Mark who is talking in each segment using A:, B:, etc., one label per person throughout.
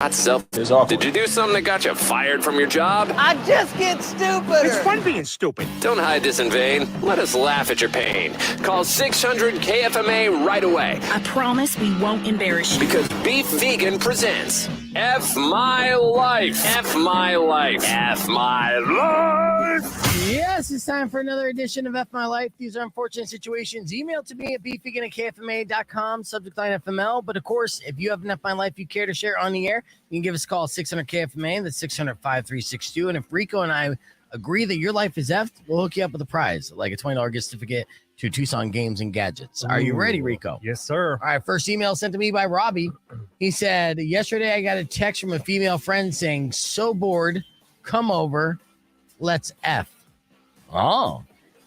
A: Not self. Did you do something that got you fired from your job?
B: I just get stupider.
C: It's fun being stupid.
A: Don't hide this in vain. Let us laugh at your pain. Call 600-KFMA right away.
D: I promise we won't embarrass you.
A: Because Beef Vegan presents F My Life. F My Life. F My Life.
B: Yes, it's time for another edition of F My Life. These are unfortunate situations. Email to me at beefvegan@kfma.com, subject line FML. But of course, if you have an F My Life you care to share on the air, you can give us a call at 600-KFMA. That's 600-5362. And if Rico and I agree that your life is effed, we'll hook you up with a prize, like a $20 gift certificate to Tucson Games and Gadgets. Are you ready, Rico?
C: Yes, sir.
B: All right, first email sent to me by Robbie. He said, yesterday I got a text from a female friend saying, so bored, come over, let's F. Oh.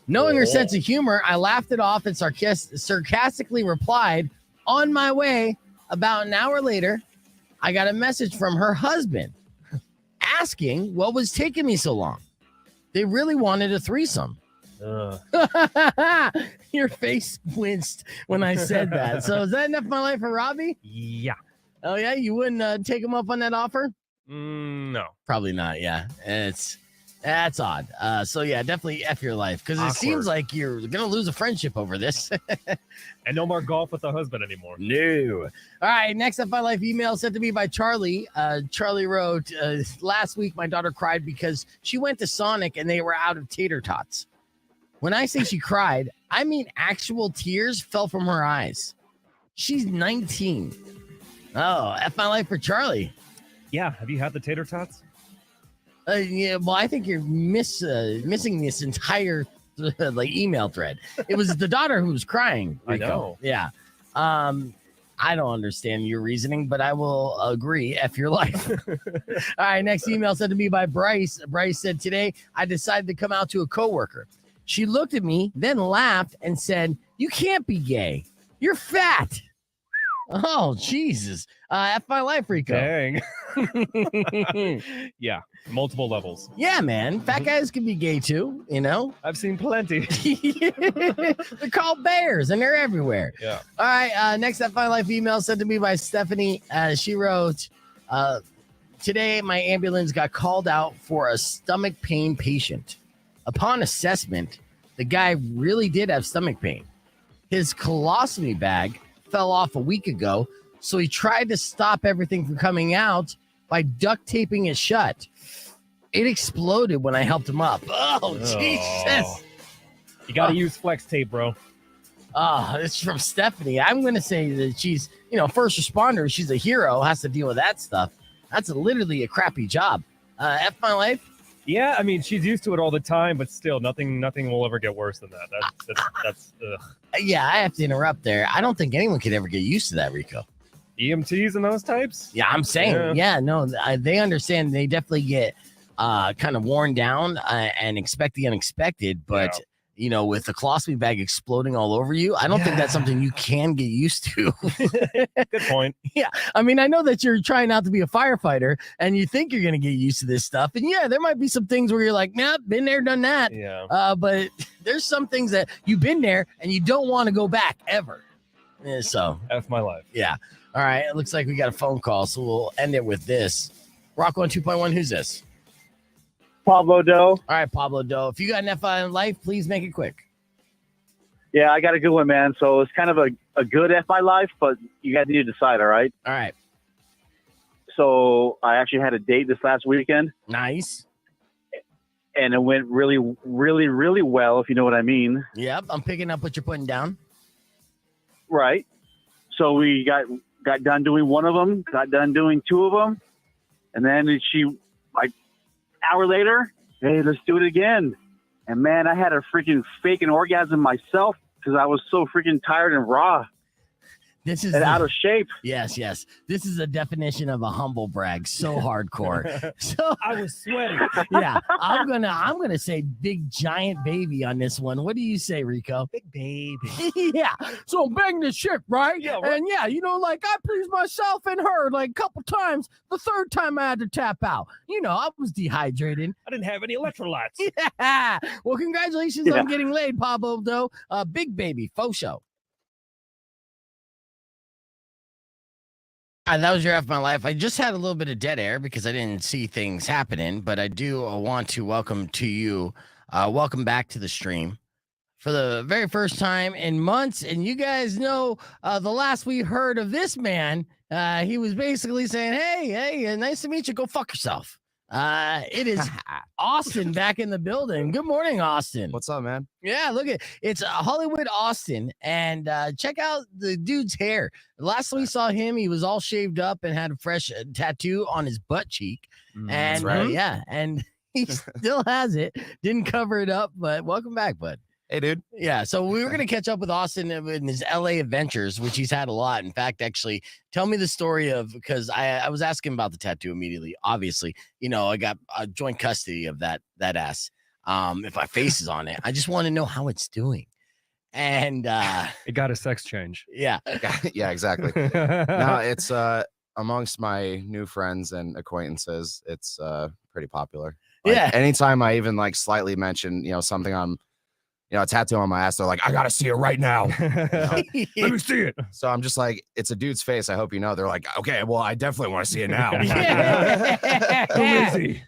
B: Knowing her sense of humor, I laughed it off and sarcastically replied, on my way. About an hour later, I got a message from her husband asking what was taking me so long. They really wanted a threesome. Your face winced when I said that. So is that enough of my life for Robbie?
C: Yeah.
B: Oh, yeah? You wouldn't take him up on that offer?
C: No.
B: Probably not, yeah. That's odd. So, yeah, definitely F your life because it seems like you're going to lose a friendship over this.
C: And no more golf with the husband anymore.
B: No. All right, next up, my life email sent to me by Charlie. Charlie wrote, last week my daughter cried because she went to Sonic and they were out of tater tots. When I say she cried, I mean actual tears fell from her eyes. She's 19. Oh, F my life for Charlie.
C: Yeah. Have you had the tater tots?
B: Yeah, well, I think you're missing this entire email thread. It was the daughter who was crying. Rico.
C: I know.
B: Yeah. I don't understand your reasoning, but I will agree. F your life. All right. Next email sent to me by Bryce. Bryce said, today I decided to come out to a coworker. She looked at me, then laughed and said, you can't be gay. You're fat. Oh, Jesus. F my life, Rico.
C: Dang. Yeah. Multiple levels.
B: Yeah, man. Fat guys can be gay too, you know?
C: I've seen plenty.
B: They're called bears and they're everywhere.
C: Yeah.
B: All right. Next F my life email sent to me by Stephanie. She wrote, today my ambulance got called out for a stomach pain patient. Upon assessment, the guy really did have stomach pain. His colostomy bag fell off a week ago, so he tried to stop everything from coming out by duct taping it shut. It exploded when I helped him up. Oh, Jesus.
C: You got to use flex tape, bro.
B: It's from Stephanie. I'm going to say that she's, first responder. She's a hero, has to deal with that stuff. That's literally a crappy job. F my life.
C: Yeah, I mean, she's used to it all the time, but still, nothing will ever get worse than that. That's
B: Yeah, I have to interrupt there. I don't think anyone could ever get used to that, Rico.
C: EMTs and those types?
B: Yeah, I'm saying, they understand. They definitely get kind of worn down and expect the unexpected, but with the colostomy bag exploding all over you, I don't think that's something you can get used to.
C: Good point.
B: Yeah, I mean, I know that you're trying not to be a firefighter and you think you're going to get used to this stuff, and there might be some things where you're like, nah, been there, done that.
C: Yeah.
B: But there's some things that you've been there and you don't want to go back ever. So
C: F my life.
B: Yeah. All right. It looks like we got a phone call, so we'll end it with this. Rock 1 2.1. Who's this?
E: Pablo Doe.
B: All right, Pablo Doe. If you got an F in life, please make it quick.
E: Yeah, I got a good one, man. So it's kind of a good F my life, but you guys need to decide, all right?
B: All right.
E: So I actually had a date this last weekend.
B: Nice.
E: And it went really, really, really well, if you know what I mean.
B: Yep, I'm picking up what you're putting down.
E: Right. So we got done doing one of them, got done doing two of them, and then she, hour later, hey, let's do it again. And man, I had a freaking fake an orgasm myself because I was so freaking tired and raw.
B: This is
E: out of shape.
B: Yes. This is a definition of a humble brag. So hardcore. So
C: I was sweating.
B: Yeah, I'm gonna say big giant baby on this one. What do you say, Rico?
C: Big baby.
B: Yeah. So I'm banging this chick, right?
C: Yeah. Right.
B: And I pleased myself and her like a couple times. The third time I had to tap out. I was dehydrated.
C: I didn't have any electrolytes.
B: Yeah. Well, congratulations on getting laid, Pablo Doe. Big baby, faux show. That was your F My Life. I just had a little bit of dead air because I didn't see things happening, but I do want to welcome to you. Welcome back to the stream for the very first time in months. And you guys know the last we heard of this man, he was basically saying, hey, nice to meet you. Go fuck yourself. It is Austin back in the building. Good morning, Austin.
F: What's up, man?
B: Yeah, look at it's Hollywood Austin, and check out the dude's hair. Last we saw him, he was all shaved up and had a fresh tattoo on his butt cheek, and
F: right.
B: yeah, and he still has it. Didn't cover it up, but welcome back, bud.
F: Hey, dude.
B: Yeah, so we were going to catch up with Austin in his LA adventures, which he's had a lot. In fact, actually, tell me the story of, because I was asking about the tattoo immediately. Obviously, I got joint custody of that ass. If my face is on it, I just want to know how it's doing. And
C: it got a sex change.
B: Yeah.
F: Yeah, exactly. No, it's amongst my new friends and acquaintances, it's pretty popular. Like,
B: yeah.
F: Anytime I even like slightly mention, something on a tattoo on my ass, they're like, I gotta see it right now.
C: Let me see it.
F: So I'm just like, it's a dude's face. I hope you know. They're like, okay, well, I definitely want to see it now.
C: Who is he?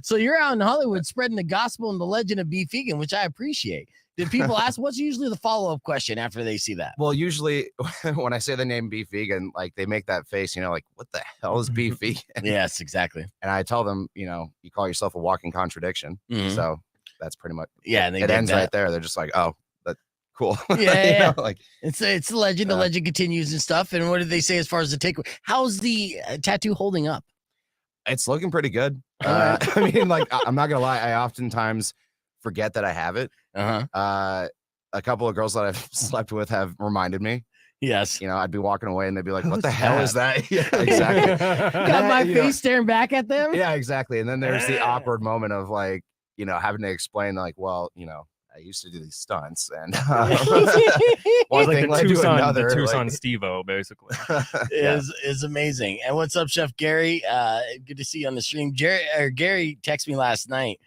B: So you're out in Hollywood spreading the gospel and the legend of beef vegan, which I appreciate. Did people ask what's usually the follow-up question after they see that?
F: Well, usually when I say the name beef vegan, like they make that face, like, what the hell is beef vegan?
B: Yes, exactly.
F: And I tell them, you call yourself a walking contradiction.
B: Mhm.
F: So that's pretty much
B: and
F: it ends right there. They're just like, oh, that's cool.
B: Yeah,
F: like
B: it's a legend. The legend continues and stuff. And what did they say as far as the takeaway? How's the tattoo holding up?
F: it's looking pretty good.
B: Alright.
F: I mean, like, I'm not gonna lie, I oftentimes forget that I have it.
B: Uh-huh.
F: A couple of girls that I've slept with have reminded me.
B: Yes.
F: I'd be walking away and they'd be like, what
C: Who's
F: the hell
C: that?
F: is that? Yeah, exactly.
B: Got my face staring back at them.
F: Yeah, exactly. And then there's the awkward moment of like, having to explain like, well, I used to do these stunts and one
C: Like
F: thing
C: the
F: led to
C: Tucson,
F: another.
C: the Tucson
F: like,
C: Steve-O, basically.
B: is amazing. And what's up, Chef Gary? Good to see you on the stream. Gary texted me last night,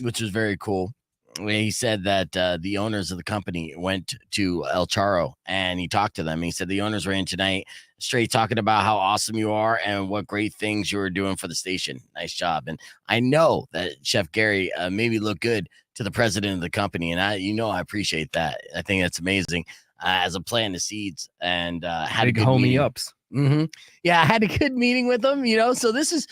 B: which was very cool. He said that the owners of the company went to El Charro and he talked to them. He said the owners were in tonight, straight talking about how awesome you are and what great things you were doing for the station. Nice job. And I know that Chef Gary made me look good to the president of the company, and I appreciate that. I think that's amazing. As I'm planting the seeds and had
C: Big
B: a good
C: homie
B: meeting.
C: ups.
B: Mm-hmm. Yeah, I had a good meeting with them, So this is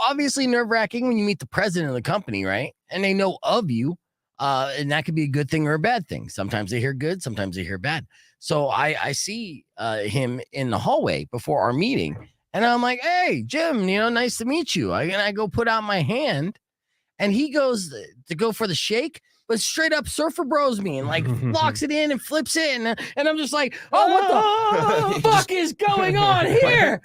B: obviously nerve-wracking when you meet the president of the company, right? And they know of you, and that could be a good thing or a bad thing. Sometimes they hear good, sometimes they hear bad. So I see him in the hallway before our meeting, and I'm like, "Hey, Jim, nice to meet you." I go put out my hand, and he goes to go for the shake, but straight up surfer bros me and like locks it in and flips it. And I'm just like, oh, what the fuck is going on here?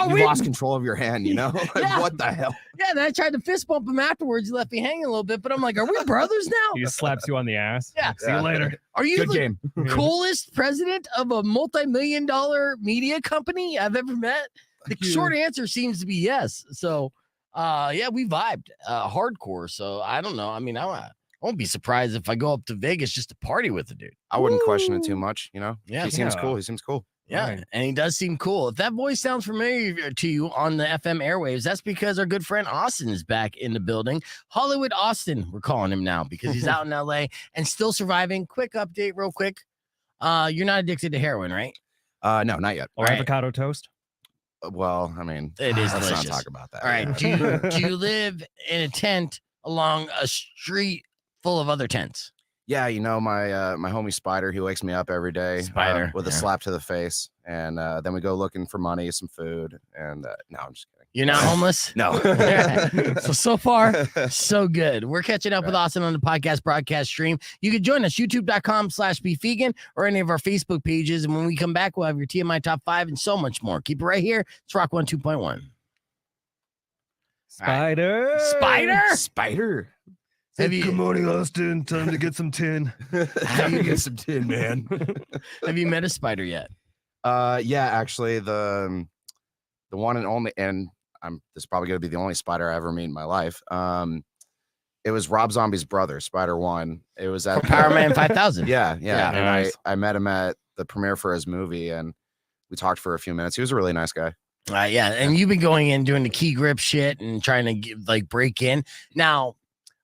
F: You lost control of your hand, Like,
B: Yeah.
F: what the hell?
B: Yeah, then I tried to fist bump him afterwards. He left me hanging a little bit, but I'm like, are we brothers now?
C: He just slaps you on the ass.
B: Yeah.
C: See you later.
B: Are you
F: Good
B: the
F: game.
B: coolest president of a multi-million-dollar media company I've ever met? The short answer seems to be yes. So, yeah, we vibed hardcore. So I don't know. I mean, I won't be surprised if I go up to Vegas just to party with the dude.
F: I wouldn't question it too much,
B: Yeah.
F: He seems cool. He seems cool.
B: Yeah,
C: Right.
B: and he does seem cool. If that voice sounds familiar to you on the FM airwaves, that's because our good friend Austin is back in the building. Hollywood Austin, we're calling him now because he's out in LA and still surviving. Quick update, real quick. You're not addicted to heroin, right?
F: No, not yet.
C: Or
B: Right.
C: avocado toast.
F: Well, I mean,
B: It is
F: let's
B: delicious.
F: not talk about that.
B: All right. Do you live in a tent along a street full of other tents?
F: Yeah, my homie Spider, he wakes me up every day
B: Spider,
F: with a
B: yeah.
F: slap to the face, and then we go looking for money, some food, and no, I'm just kidding.
B: You're not homeless?
F: No.
B: So far, so good. We're catching up with Austin on the podcast broadcast stream. You can join us, youtube.com/beefvegan or any of our Facebook pages. And when we come back, we'll have your TMI top 5 and so much more. Keep it right here. It's Rock 102.1.
C: Spider.
F: Spider.
B: Have you,
C: morning, Austin. Time to get some tin.
F: Time to get some tin, man.
B: have you met a spider yet?
F: Yeah, actually, the one and only, and this is probably gonna be the only spider I ever meet in my life. It was Rob Zombie's brother, Spider One. It was at
B: Power Man 5000.
F: Yeah.
B: Yeah,
F: And
C: nice.
F: I met him at the premiere for his movie, and we talked for a few minutes. He was a really nice guy.
B: Yeah, and you've been going in doing the key grip shit and trying to like break in. Now,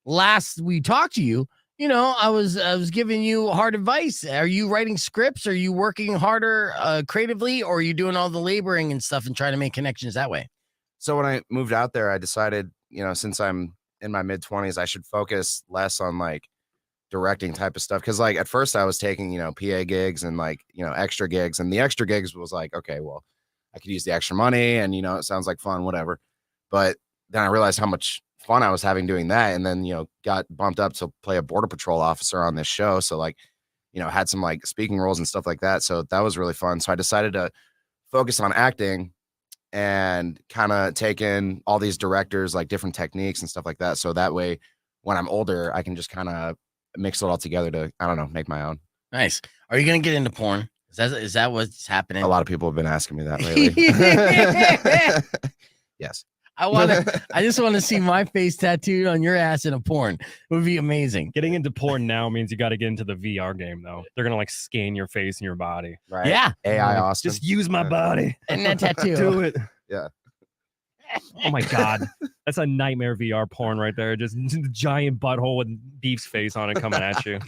B: last we talked to you, I was giving you hard advice. Are you writing scripts? Are you working harder creatively, or are you doing all the laboring and stuff and trying to make connections that way?
F: So when I moved out there, I decided, since I'm in my mid-20s, I should focus less on like directing type of stuff. Cause like at first I was taking, PA gigs and like, extra gigs, and the extra gigs was like, okay, well, I could use the extra money and, it sounds like fun, whatever. But then I realized how much fun I was having doing that. And then, got bumped up to play a border patrol officer on this show. So like, had some like speaking roles and stuff like that. So that was really fun. So I decided to focus on acting and kind of take in all these directors, like different techniques and stuff like that. So that way, when I'm older, I can just kind of mix it all together to, I don't know, make my own.
B: Nice. Are you going to get into porn? Is that what's happening?
F: A lot of people have been asking me that lately. Yes.
B: I just want to see my face tattooed on your ass in a porn. It would be amazing.
C: Getting into porn now means you got to get into the VR game, though. They're going to like scan your face and your body.
F: Right.
B: Yeah.
F: AI Austin.
C: Just use my body.
B: And that tattoo.
C: Do it.
F: Yeah.
C: Oh my God. That's a nightmare VR porn right there. Just the giant butthole with Beef's face on it coming at you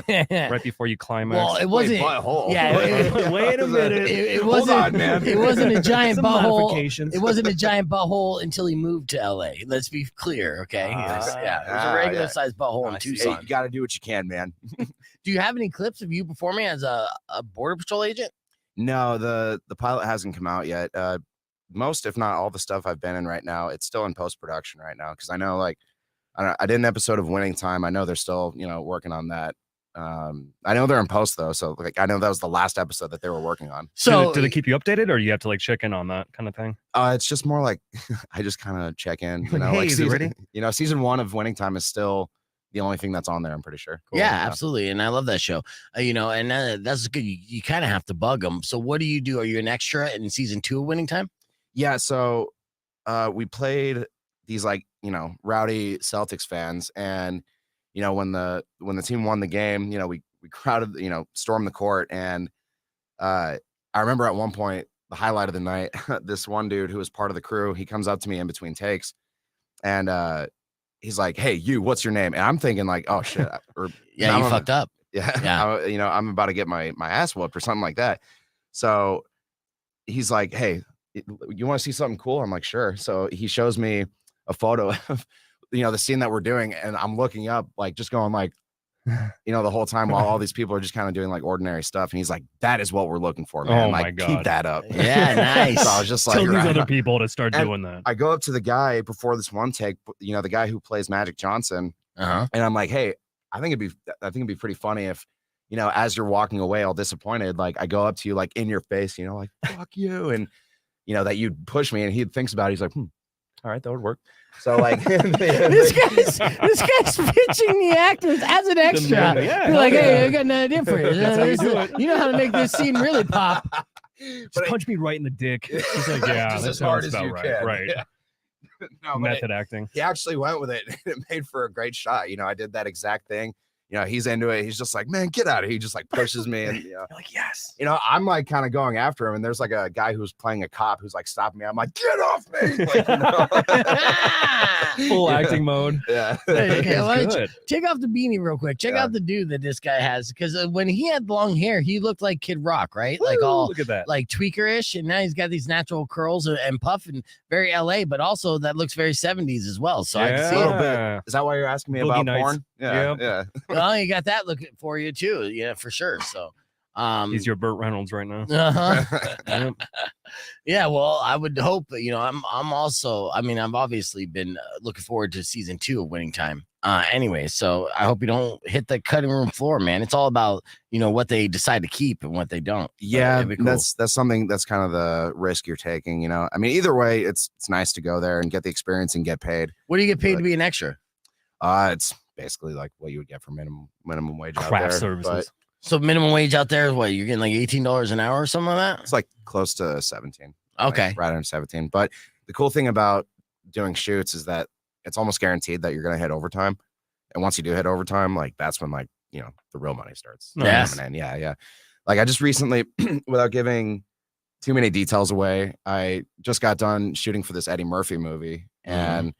C: right before you climax.
B: Well, it wasn't.
F: Butthole.
B: Yeah.
C: Wait a minute.
B: It wasn't.
F: Hold on, man.
B: It wasn't a giant
C: Some
B: butthole.
C: modifications.
B: It wasn't a giant butthole until he moved to LA. Let's be clear, okay? It was a regular sized butthole in Tucson.
F: Hey, you got to do what you can, man.
B: Do you have any clips of you performing as a border patrol agent?
F: No, the pilot hasn't come out yet. Most, if not all, the stuff I've been in right now, it's still in post-production right now, because I know, like, I did an episode of Winning Time. I know they're still, working on that. I know they're in post though, so like I know that was the last episode that they were working on.
B: So
C: do they keep you updated, or do you have to like check in on that kind of thing?
F: It's just more like I just kind of check in.
C: Like, hey, is it ready?
F: Season 1 of Winning Time is still the only thing that's on there, I'm pretty sure.
B: Cool. Yeah, absolutely. And I love that show. And that's good. You kind of have to bug them. So what do you do? Are you an extra in season 2 of Winning Time?
F: Yeah. So we played these like, rowdy Celtics fans. And, when the team won the game, we crowded, stormed the court. And I remember at one point, the highlight of the night, this one dude who was part of the crew, he comes up to me in between takes and he's like, "Hey, you, what's your name?" And I'm thinking like, "Oh shit." Or
B: yeah, you fucked up.
F: Yeah. I'm about to get my ass whooped or something like that. So he's like, "Hey, you want to see something cool?" I'm like, "Sure." So he shows me a photo of, the scene that we're doing. And I'm looking up, like just going like, the whole time while all these people are just kind of doing like ordinary stuff. And he's like, "That is what we're looking for, man."
C: Oh my
F: like,
C: God.
F: Keep that up.
B: Yeah, nice.
F: So I was just like,
C: Tell these
F: right.
C: other people to start
F: And
C: doing that.
F: I go up to the guy before this one take, the guy who plays Magic Johnson.
B: Uh-huh.
F: And I'm like, "Hey, I think it'd be pretty funny if, as you're walking away all disappointed, like I go up to you like in your face, like fuck you." And, that you'd push me, and he thinks about it. He's like, all right, that would work. So like
B: this guy's pitching the actors as an extra.
C: Yeah,
B: You're like, "Hey, I got an idea for you.
C: That's how you do it.
B: You know how to make this scene really pop."
C: Just punch me right in the dick. He's like, yeah,
F: Just
C: that
F: as hard
C: sounds
F: as
C: about
F: you
C: right.
F: can.
C: Right.
F: Yeah. No,
C: Method acting.
F: he actually went with it. It made for a great shot. I did that exact thing. He's into it. He's just like, "Man, get out of here." He just like pushes me, and
C: You're like, yes.
F: I'm like kind of going after him, and there's like a guy who's playing a cop who's like stopping me. I'm like, "Get off me!" Like,
C: Full acting mode.
F: Yeah.
B: Okay, why don't you
C: Good.
B: take off the beanie real quick. Check out the dude that this guy has, because when he had long hair, he looked like Kid Rock, right? Like all
C: Look at that.
B: like tweaker-ish, and now he's got these natural curls and puff, and very LA, but also that looks very 70s as well. So I can see
F: A
B: it.
F: little bit. Is that why you're asking me
C: Boogie
F: about
C: Nights.
F: porn? Yeah.
C: Yep.
F: Yeah.
B: Well, you got that looking for you too. Yeah, for sure. So
C: He's your Burt Reynolds right now.
B: uh-huh. Yeah, well, I would hope, I'm also, I've obviously been looking forward to season 2 of Winning Time. Anyway, so I hope you don't hit the cutting room floor, man. It's all about, what they decide to keep and what they don't.
F: Yeah,
B: It'd be cool.
F: that's something that's kind of the risk you're taking. Either way, it's nice to go there and get the experience and get paid.
B: What do you get paid to be an extra?
F: It's basically like what you would get for minimum wage out
C: Craft
F: there.
C: services.
F: But
B: So minimum wage out there is what? You're getting like $18 an hour or something like that?
F: it's like close to 17.
B: Okay.
F: Like right under 17. But the cool thing about doing shoots is that it's almost guaranteed that you're going to hit overtime. And once you do hit overtime, like that's when like, the real money starts.
B: Yes.
F: coming in. Yeah. Like I just recently, without giving too many details away. I just got done shooting for this Eddie Murphy movie, and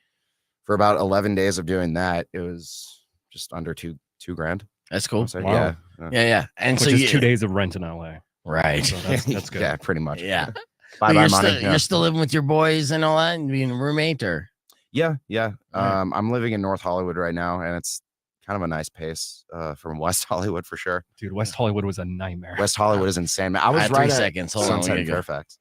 F: for about 11 days of doing that, it was just under two grand.
B: That's cool.
F: So,
C: Wow.
B: Yeah. And
C: Which
B: so
C: is 2 days of rent in LA.
B: Right.
C: So that's good.
F: Yeah, pretty much.
B: Yeah.
F: Bye
B: But
F: money.
B: you're still living with your boys and all that and being a roommate or?
F: Yeah.
B: Right.
F: I'm living in North Hollywood right now, and it's kind of a nice pace from West Hollywood for sure.
C: Dude, West Hollywood was a nightmare.
F: West Hollywood is insane, man. I was
B: Three
F: right at
B: seconds. Hold on.
F: Sunset
B: we
F: and
B: gotta go.
F: Fairfax.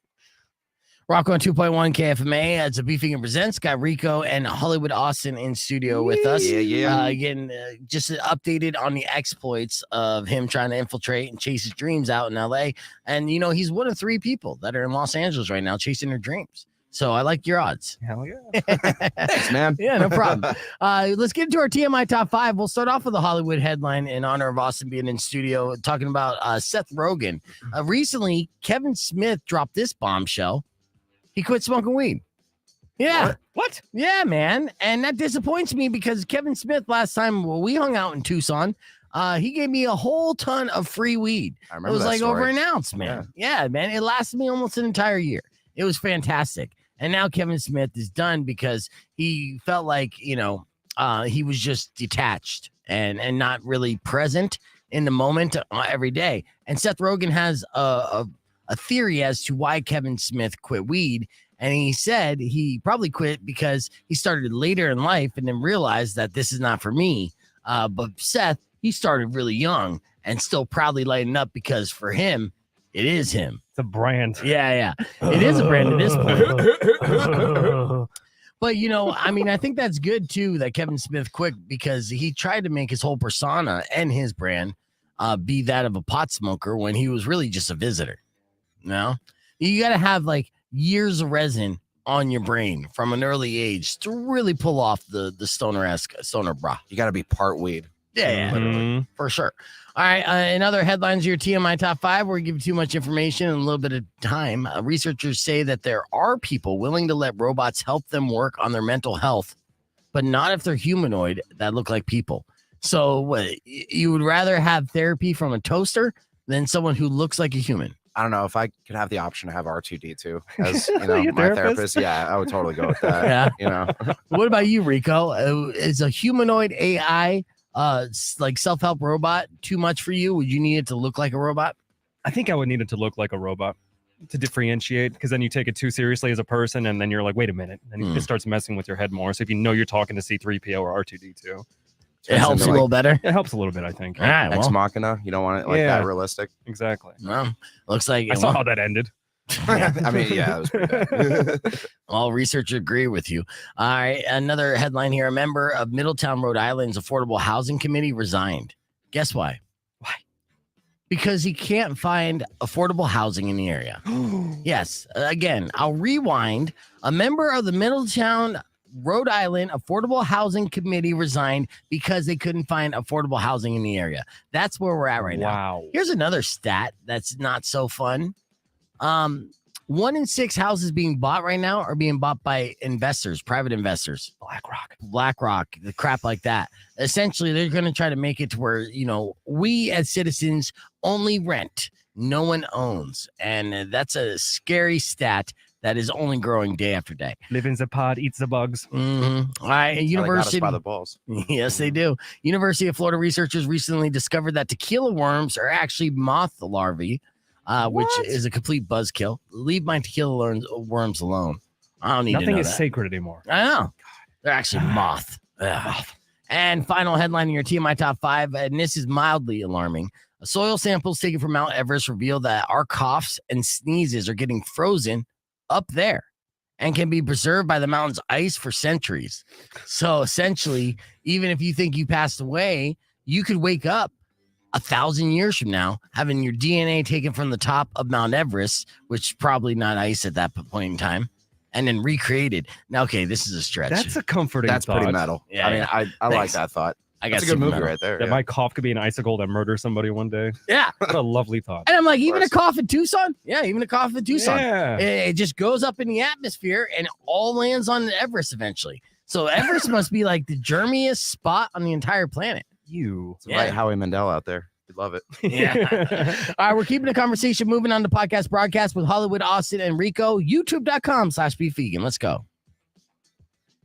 B: Rock on 2.1 KFMA. It's a Beefing and Presents. Got Rico and Hollywood Austin in studio with us.
F: Yeah.
B: Again, just updated on the exploits of him trying to infiltrate and chase his dreams out in LA. And, he's one of 3 people that are in Los Angeles right now chasing their dreams. So I like your odds.
C: Hell yeah.
F: Thanks, man.
B: Yeah, no problem. Let's get into our TMI top 5. We'll start off with a Hollywood headline in honor of Austin being in studio, talking about Seth Rogen. Recently, Kevin Smith dropped this bombshell. He quit smoking weed. Yeah.
C: What?
B: Yeah, man. And that disappoints me because Kevin Smith, last time we hung out in Tucson, he gave me a whole ton of free weed.
F: I
B: It
F: remember
B: was
F: that
B: like
F: story.
B: over an ounce, man. Yeah, man. It lasted me almost an entire year. It was fantastic. And now Kevin Smith is done because he felt like, he was just detached and not really present in the moment every day. And Seth Rogen has a theory as to why Kevin Smith quit weed. And he said he probably quit because he started later in life and then realized that this is not for me. But Seth, he started really young and still proudly lighting up because for him, it is him.
C: It's a brand.
B: Yeah. It is a brand at this point. But, I think that's good, too, that Kevin Smith quit because he tried to make his whole persona and his brand be that of a pot smoker when he was really just a visitor. No, you got to have like years of resin on your brain from an early age to really pull off the stoner bra.
F: You got to be part weed.
B: Yeah,
C: Mhm.
B: for sure. All right. In other headlines, your TMI top 5, where we give you too much information in a little bit of time. Researchers say that there are people willing to let robots help them work on their mental health, but not if they're humanoid that look like people. So what, you would rather have therapy from a toaster than someone who looks like a human?
F: I don't know if I could have the option to have R2D2 as
C: Your
F: my
C: therapist?
F: therapist. Yeah, I would totally go with that.
B: Yeah. What about you, Rico? Is a humanoid AI like self-help robot too much for you? Would you need it to look like a robot?
C: I think I would need it to look like a robot to differentiate, because then you take it too seriously as a person and then you're like, wait a minute. And it starts messing with your head more. So if you're talking to C3PO or R2D2,
B: It helps a little better.
C: it helps a little bit, I think.
B: All right,
F: Ex
B: well,
F: Machina. You don't want it like
C: Yeah.
F: that realistic.
C: Exactly.
B: well, looks like
C: I saw how that ended.
F: I mean, yeah, that was pretty bad.
B: all researchers agree with you. All right, another headline here. A member of Middletown, Rhode Island's Affordable Housing Committee resigned. Guess why?
C: Why?
B: Because he can't find affordable housing in the area. Yes, again, I'll rewind. A member of the Middletown, Rhode Island Affordable Housing Committee resigned because they couldn't find affordable housing in the area. That's where we're at right now.
C: Wow.
B: Here's another stat that's not so fun. 1 in 6 houses being bought right now are being bought by investors, private investors. BlackRock, the crap like that. Essentially, they're going to try to make it to where, we as citizens only rent, no one owns. And that's a scary stat that is only growing day after day.
C: Live in the pod, eats the bugs.
B: Mm-hmm. All right,
F: How
B: University.
F: they got us by the balls.
B: Yes, they do. University of Florida researchers recently discovered that tequila worms are actually moth larvae, which is a complete buzzkill. Leave my tequila worms alone. I don't need to
C: Nothing
B: know
C: is
B: that.
C: sacred anymore.
B: I know. They're actually moth. Ugh. And final headline in your TMI top 5, and this is mildly alarming. Soil samples taken from Mount Everest reveal that our coughs and sneezes are getting frozen up there and can be preserved by the mountain's ice for centuries. So essentially, even if you think you passed away, you could wake up 1,000 years from now having your DNA taken from the top of Mount Everest, which is probably not ice at that point in time, and then recreated. Now, okay, this is a stretch.
C: That's a comforting
F: That's
C: thought.
F: pretty metal.
B: Yeah,
F: I mean,
B: yeah.
F: I like
B: Thanks.
F: that thought.
B: I got
F: That's a good movie
B: metal.
F: right there.
C: That
F: yeah.
C: my cough could be an icicle that murders somebody one day.
B: Yeah.
C: What a lovely thought.
B: And I'm like, even a
F: course.
B: cough in Tucson? Yeah, even a cough in Tucson.
C: Yeah.
B: It just goes up in the atmosphere and all lands on Everest eventually. So Everest must be like the germiest spot on the entire planet.
C: You.
F: It's right, Howie Mandel out there. Love it.
B: Yeah. All right, we're keeping the conversation moving on the podcast broadcast with Hollywood, Austin, and Rico. YouTube.com/beefvegan. Let's go.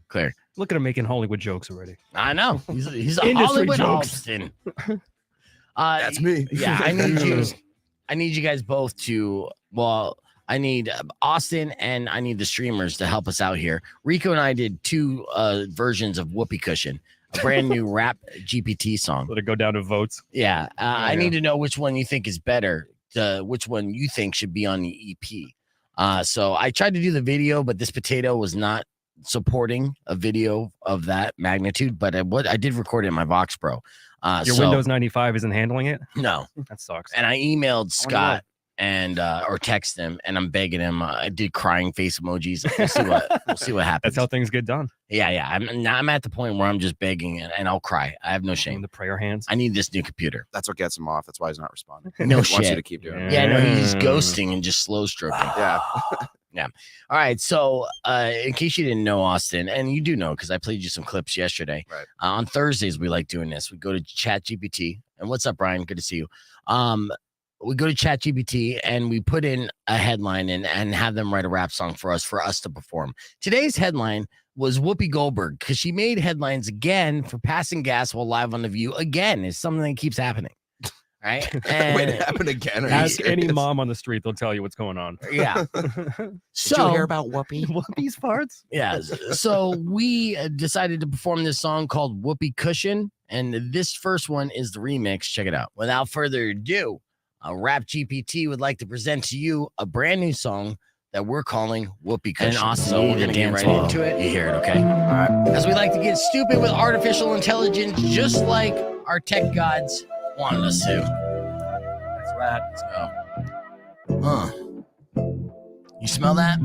B: Clear.
C: Look at him making Hollywood jokes already.
B: I know. He's a
C: Industry
B: Hollywood
C: jokes.
B: Austin.
F: That's me.
B: Yeah, I need you guys both to, well, I need Austin and I need the streamers to help us out here. Rico and I did 2 versions of Whoopee Cushion, a brand new rap GPT song.
C: Let it go down to votes.
B: Yeah, I need to know which one you think is better, which one you think should be on the EP. So I tried to do the video, but this potato was not supporting a video of that magnitude, but I did record it in my Vox Pro.
C: Your Windows 95 isn't handling it?
B: No.
C: That sucks.
B: And I emailed Scott and or text him, and I'm begging him. I did crying face emojis. We'll see what happens.
C: That's how things get done.
B: Yeah. I'm at the point where I'm just begging, and I'll cry. I have no shame.
C: The prayer hands.
B: I need this new computer.
F: That's what gets him off. That's why he's not responding.
B: No
F: He wants you to
B: shit.
F: keep doing it.
B: Yeah, no, he's ghosting and just slow stroking.
F: Yeah.
B: Yeah. All right. So, in case you didn't know, Austin, and you do know because I played you some clips yesterday.
F: Right.
B: On Thursdays, we like doing this. We go to ChatGPT. And what's up, Brian? Good to see you. We go to ChatGPT and we put in a headline and have them write a rap song for us to perform. Today's headline was Whoopi Goldberg because she made headlines again for passing gas while live on The View. Again, is something that keeps happening. Right? And
F: Wait, it happened again. Are you
C: Ask any
F: serious?
C: mom on the street, they'll tell you what's going on.
B: yeah.
F: Did
B: So
F: you hear about Whoopi?
C: Whoopi's farts?
B: yeah. So we decided to perform this song called Whoopee Cushion. And this first one is the remix. Check it out. Without further ado, Rap GPT would like to present to you a brand new song that we're calling Whoopee Cushion. And Austin, so we're going to get right into it. You hear it, okay? All right. As we like to get stupid with artificial intelligence, just like our tech gods wanted us to.
C: That's right.
B: Let's go. You smell that?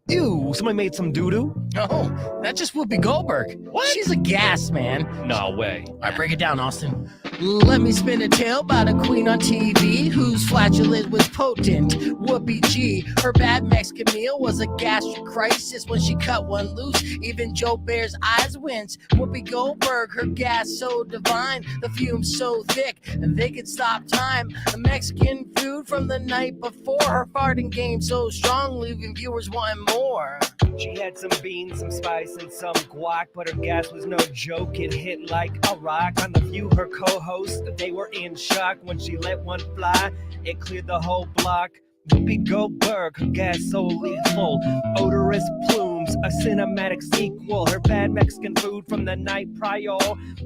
C: Ew, somebody made some doo-doo?
B: Oh, that's just Whoopi Goldberg. What? She's a gas, man.
C: No way.
B: All right, break it down, Austin. Let me spin a tale about a queen on TV whose flatulence was potent. Whoopi G. Her bad Mexican meal was a gastric crisis when she cut one loose. Even Joe Bear's eyes wince. Whoopi Goldberg, her gas so divine, the fumes so thick, and they could stop time. A Mexican food from the night before. Her farting game so strong, leaving viewers wanting more.
G: She had some beans, some spice, and some guac, but her gas was no joke. It hit like a rock. On The View, her co-host, they were in shock when she let one fly. It cleared the whole block. Whoopi Goldberg, her gas so lethal. Odorous plumes, a cinematic sequel. Her bad Mexican food from the night prior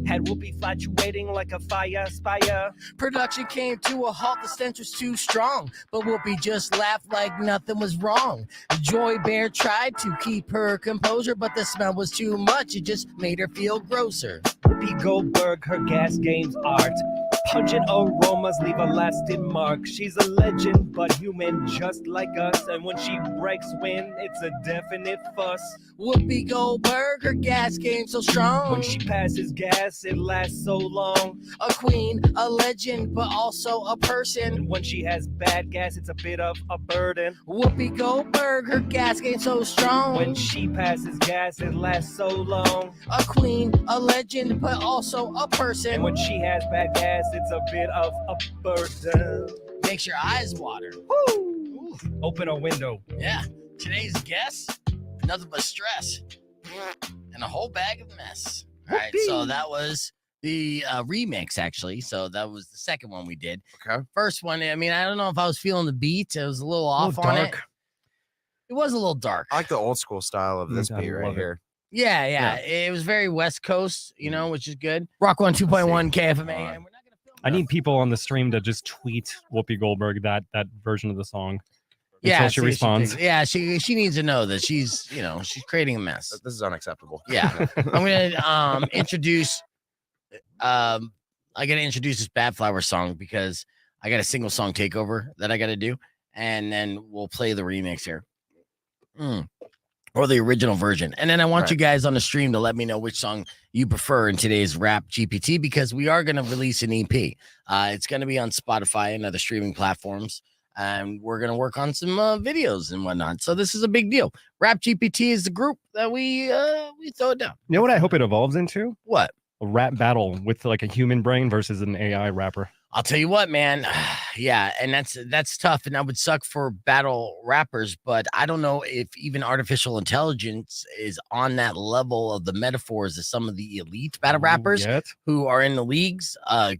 G: had Whoopi fluctuating like a fire spire.
B: Production came to a halt, the stench was too strong, but Whoopi just laughed like nothing was wrong. Joy Bear tried to keep her composure, but the smell was too much, it just made her feel grosser.
G: Whoopi Goldberg, her gas game's art. Pungent aromas leave a lasting mark. She's a legend, but human just like us. And when she breaks wind, it's a definite fuss.
B: Whoopi Goldberg, her gas game so strong.
G: When she passes gas, it lasts so long.
B: A queen, a legend, but also a person.
G: And when she has bad gas, it's a bit of a burden.
B: Whoopi Goldberg, her gas game so strong.
G: When she passes gas, it lasts so long.
B: A queen, a legend, but also a person.
G: And when she has bad gas, it's a bit of a burden.
B: Makes your eyes water.
G: Woo! Open a window.
B: Yeah, today's guest, nothing but stress and a whole bag of mess. All right, so that was the remix, actually. So that was the second one we did.
F: Okay.
B: First one, I mean, I don't know if I was feeling the beat. It was a little off on it. It was a little dark.
F: I like the old school style of this
C: I
F: beat right
C: love it.
F: here.
B: Yeah. It was very West Coast, you know, which is good. Rock 1 2.1 KFMA. And we're not gonna film
C: I need people on the stream to just tweet Whoopi Goldberg that version of the song.
B: yeah,
C: Until she responds.
B: She needs to know that she's, you know, she's creating a mess.
F: This is unacceptable.
B: Yeah. I'm gonna introduce I gotta introduce this Bad Flower song because I got a single song takeover that I gotta do, and then we'll play the remix here. Or the original version. And then I want you guys on the stream to let me know which song you prefer in today's Rap GPT, because we are going to release an EP. It's going to be on Spotify and other streaming platforms. And we're going to work on some videos and whatnot. So this is a big deal. Rap GPT is the group that we throw it down.
C: You know what I hope it evolves into?
B: What?
C: rap battle with like a human brain versus an AI rapper?
B: I'll tell you what, man. Yeah, and that's tough, and that would suck for battle rappers. But I don't know if even artificial intelligence is on that level of the metaphors that some of the elite battle rappers who are in the leagues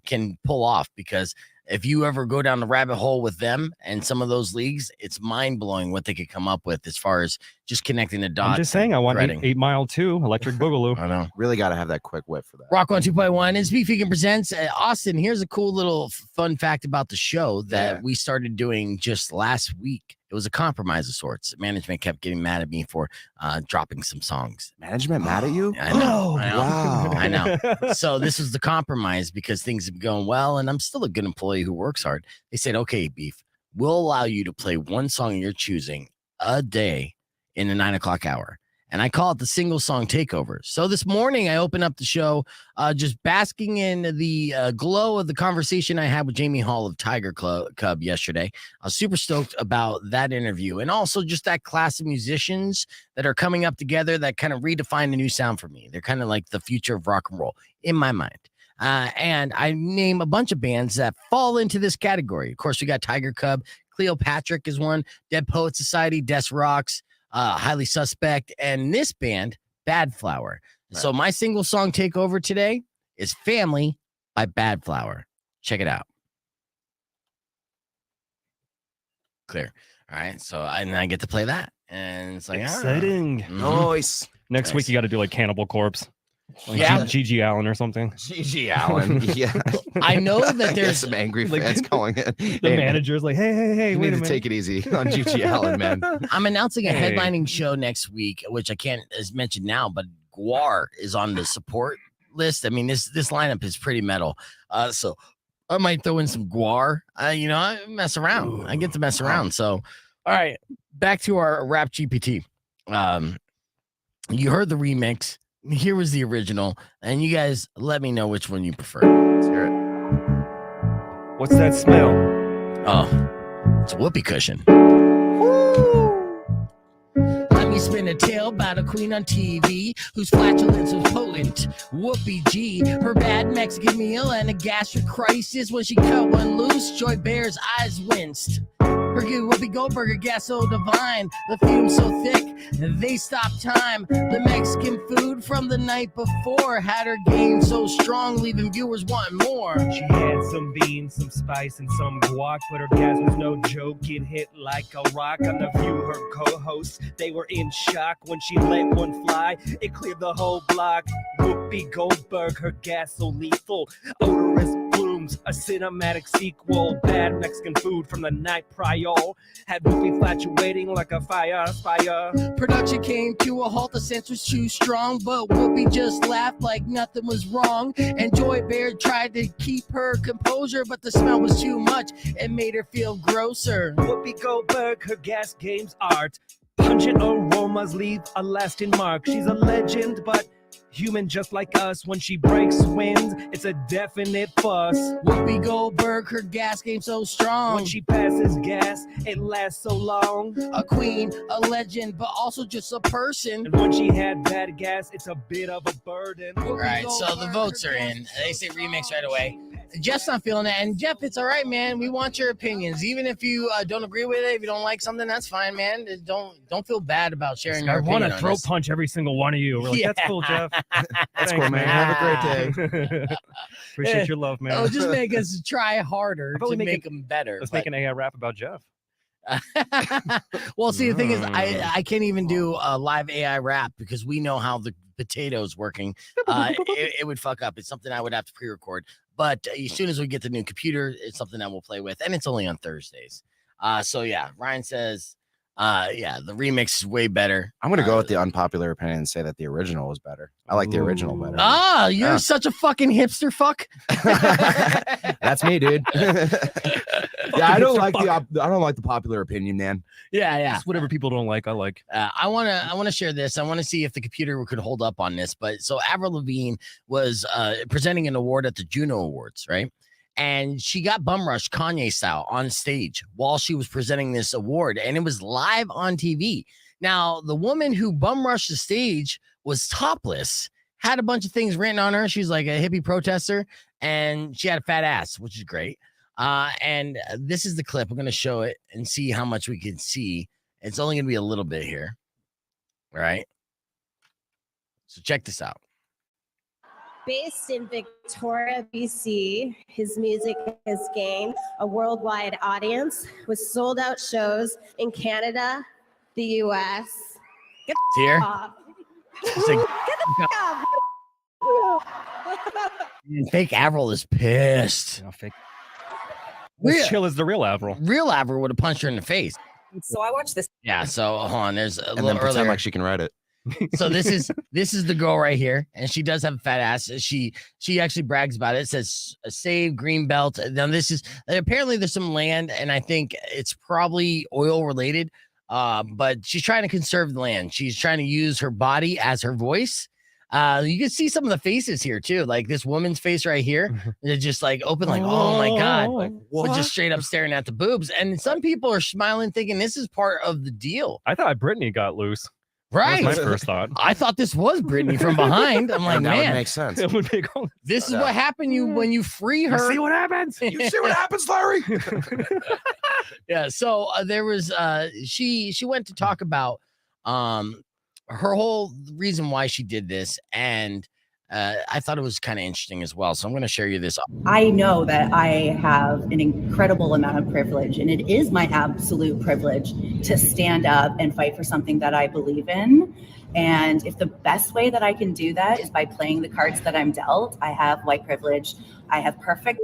B: can pull off. Because if you ever go down the rabbit hole with them and some of those leagues, it's mind blowing what they could come up with as far as just connecting the dots.
C: I'm just saying, I want 8 Mile 2, Electric Boogaloo.
F: I know. Really got to have that quick wit for that.
B: Rock 1 2.1 is Beef Vegan Presents. Austin, here's a cool little fun fact about the show that we started doing just last week. It was a compromise of sorts. Management kept getting mad at me for dropping some songs.
F: Management mad at you?
B: I know.
F: Wow.
B: I know. So this was the compromise because things have been going well, and I'm still a good employee who works hard. They said, okay, Beef, we'll allow you to play one song you're choosing a day in the 9 o'clock hour. And I call it the single song takeover. So this morning I opened up the show just basking in the glow of the conversation I had with Jamie Hall of Tiger Cub yesterday. I was super stoked about that interview, and also just that class of musicians that are coming up together that kind of redefine a new sound for me. They're kind of like the future of rock and roll in my mind. And I name a bunch of bands that fall into this category. Of course, we got Tiger Cub, Cleopatra is one, Dead Poet Society, Des Rocks, Highly Suspect, and this band, Bad Flower. Right. So my single song takeover today is Family by Bad Flower. Check it out. Clear. All right. So I get to play that. And it's like
C: exciting.
F: Nice.
C: Next week you got to do like Cannibal Corpse. Like
B: yeah,
C: Gigi Allen or something.
F: Gigi Allen. Yeah,
B: I know that there's
F: some angry fans calling it.
C: The manager's like, hey,
F: we need to take it easy on Gigi Allen, man.
B: I'm announcing a headlining show next week, which I can't mention now, but Guar is on the support list. I mean, this lineup is pretty metal. So I might throw in some Guar. I mess around. I get to mess around. So, all right, back to our Rap GPT. You heard the remix. Here was the original, and you guys let me know which one you prefer.
F: Let's hear it.
C: What's that smell?
B: Oh, it's a whoopee cushion. Let me spin a tale about a queen on TV whose flatulence was potent. Whoopee G, her bad Mexican meal and a gastric crisis. When she cut one loose, Joy Bear's eyes winced. Her good Whoopi Goldberg, her gas so divine, the fumes so thick, they stopped time. The Mexican food from the night before had her game so strong, leaving viewers wanting more.
G: She had some beans, some spice, and some guac, but her gas was no joke. It hit like a rock. On The View, her co-hosts, they were in shock when she let one fly. It cleared the whole block. Whoopi Goldberg, her gas so lethal, odorous blooms, a cinematic sequel. Bad Mexican food from the night prior had Whoopi fluctuating like a fire.
B: Production came to a halt, the sense was too strong, but Whoopi just laughed like nothing was wrong. And Joy Bear tried to keep her composure, but the smell was too much. It made her feel grosser.
G: Whoopi Goldberg, her gas game's art. Pungent aromas leave a lasting mark. She's a legend, but human just like us. When she breaks winds, it's a definite fuss.
B: Whoopi Goldberg, her gas game so strong.
G: When she passes gas, it lasts so long.
B: A queen, a legend, but also just a person.
G: And when she had bad gas, it's a bit of a burden.
B: All right, so the votes are in. They say remix right away. Jeff's not feeling that. And Jeff, it's all right, man. We want your opinions. Even if you don't agree with it, if you don't like something, that's fine, man. Don't feel bad about sharing your opinion.
C: I want to throat punch every single one of you. We're like, that's cool, Jeff.
F: That's cool, man. Have a great day.
C: Appreciate your love, man.
B: It'll just make us try harder to make them better.
C: Let's make an AI rap about Jeff.
B: Well, see, the thing is, I can't even do a live AI rap because we know how the potato's working. It would fuck up. It's something I would have to pre-record. But as soon as we get the new computer, it's something that we'll play with, and it's only on Thursdays. So yeah, Ryan says, the remix is way better.
F: I'm gonna go with the unpopular opinion and say that the original was better. I like the original better.
B: You're such a fucking hipster fuck.
F: That's me, dude. Yeah, I don't like the popular opinion, man.
B: Yeah.
C: Just whatever people don't like, I like.
B: I wanna share this. I want to see if the computer could hold up on this. But so Avril Lavigne was presenting an award at the Juno Awards, right? And she got bum rushed Kanye style on stage while she was presenting this award, and it was live on TV. Now, the woman who bum rushed the stage was topless, had a bunch of things written on her. She's like a hippie protester, and she had a fat ass, which is great. And this is the clip. We're going to show it and see how much we can see. It's only going to be a little bit here. All right. So check this out.
H: Based in Victoria, BC, his music has gained a worldwide audience with sold out shows in Canada, the US. Get
B: It's here.
H: off.
B: It's like, fake Avril is pissed.
C: Fake.
B: Real-
C: As chill as the real Avril.
B: Real Avril would have punched her in the face.
I: So I watched this.
B: Yeah. So hold on. There's a
F: And
B: little
F: then pretend
B: earlier.
F: like she can write it.
B: So this is the girl right here, and she does have a fat ass. She actually brags about it. It says save green belt. Now this is apparently there's some land, and I think it's probably oil related. But she's trying to conserve the land. She's trying to use her body as her voice. You can see some of the faces here too, like this woman's face right here. They're just like open, like oh my god, like what? Just straight up staring at the boobs. And some people are smiling, thinking this is part of the deal.
C: I thought Britney got loose.
B: Right.
C: That was my first thought.
B: I thought this was Britney from behind. I'm like,
F: that would
B: man,
F: make sense.
C: It would make all
B: this is what happened when you free her.
C: You see what happens?
F: You see what happens, Larry?
B: Yeah. So there was she went to talk about her whole reason why she did this, and I thought it was kind of interesting as well. So I'm going to share you this.
J: I know that I have an incredible amount of privilege, and it is my absolute privilege to stand up and fight for something that I believe in. And if the best way that I can do that is by playing the cards that I'm dealt, I have white privilege, I have perfect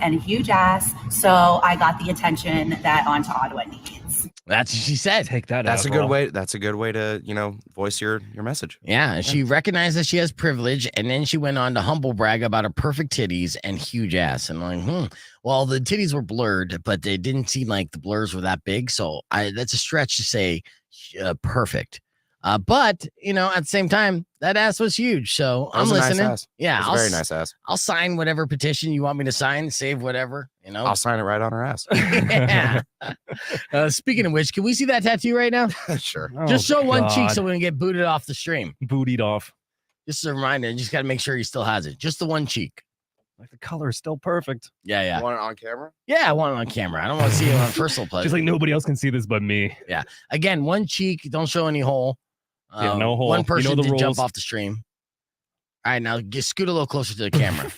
J: and a huge ass, so I got the attention that On to Ottawa needs.
B: That's what she said.
C: Take that.
F: That's a
C: Avril.
F: good way. That's a good way to, voice your message.
B: Yeah, and she recognized that she has privilege, and then she went on to humble brag about her perfect titties and huge ass. And I'm like, well, the titties were blurred, but they didn't seem like the blurs were that big. So that's a stretch to say perfect. But at the same time, that ass was huge. So I'm listening.
F: Nice ass.
B: Yeah,
F: It was a very nice ass.
B: I'll sign whatever petition you want me to sign, save whatever.
F: I'll sign it right on her ass.
B: Yeah. Speaking of which, can we see that tattoo right now?
F: Sure.
B: Just show one cheek
C: God.
B: so we can get booted off the stream.
C: Bootied off.
B: Just a reminder. You just got to make sure he still has it. Just the one cheek.
C: Like the color is still perfect.
B: Yeah, yeah.
F: You want it on camera?
B: Yeah, I want it on camera. I don't want to see it on personal pleasure.
C: She's like, nobody else can see this but me.
B: Again, one cheek. Don't show any hole.
C: Yeah, no hole.
B: One
C: You
B: person
C: know the
B: did jump
C: rules.
B: off the stream. All right, now scoot a little closer to the camera.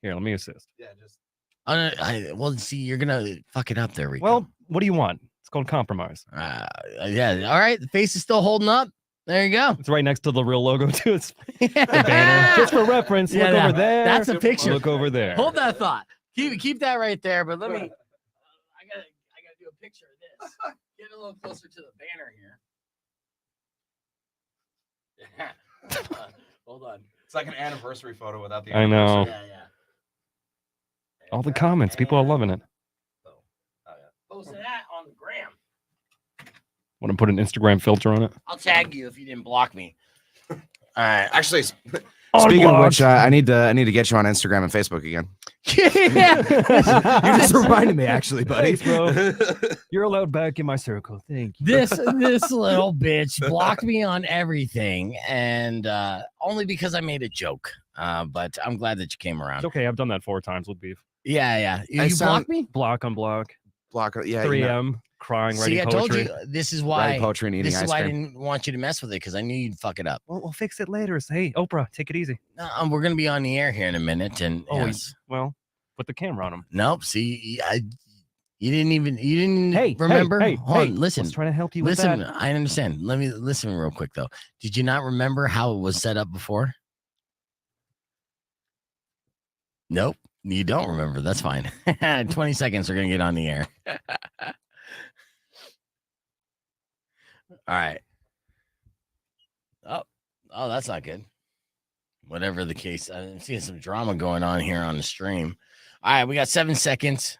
C: Here, let me assist.
F: Yeah, just.
B: Well, see, you're gonna fuck it up there, Rico.
C: Well, what do you want? It's called compromise.
B: Yeah. All right, the face is still holding up. There you go.
C: It's right next to the real logo too. It's the
B: Yeah.
C: banner. Just for reference,
B: Yeah,
C: look
B: no,
C: over there.
B: that's a picture.
C: Look over there.
B: Hold that thought. Keep that right there. But let me. I gotta do a picture of this. Get a little closer to the banner here. Hold on.
F: It's like an anniversary photo without the.
C: I know.
B: Yeah.
C: All the comments, people are loving it.
B: Posting that on the gram.
C: Want to put an Instagram filter on it?
B: I'll tag you if you didn't block me. All right.
F: Actually, speaking of which, I need to get you on Instagram and Facebook again.
B: Yeah.
F: You just reminded me, actually, buddy.
C: Thanks, bro. You're allowed back in my circle. Thank you.
B: This little bitch blocked me on everything, and only because I made a joke. But I'm glad that you came around.
C: It's okay. I've done that 4 times with beef.
B: Yeah. You
F: sound-
B: blocked me?
C: Block on block.
F: Block. Yeah.
C: 3 a.m. Crying,
B: See,
C: writing
B: I
C: poetry.
B: told you this is why.
F: Writing poetry and eating
B: This is
F: ice
B: why I
F: cream.
B: didn't want you to mess with it, because I knew you'd fuck it up.
C: Well, we'll fix it later. Say, hey, Oprah, take it easy.
B: No, we're gonna be on the air here in a minute, and
C: Oh,
B: yes.
C: well, put the camera on him.
B: Nope. See, you didn't
C: Hey,
B: remember.
C: Hey,
B: Hold on,
C: hey,
B: listen.
C: I was trying to help you with
B: Listen,
C: that.
B: I understand. Let me listen real quick though. Did you not remember how it was set up before? Nope. You don't remember. That's fine. 20 seconds. We're gonna get on the air. All right. Oh, that's not good. Whatever the case, I'm seeing some drama going on here on the stream. All right, we got 7 seconds.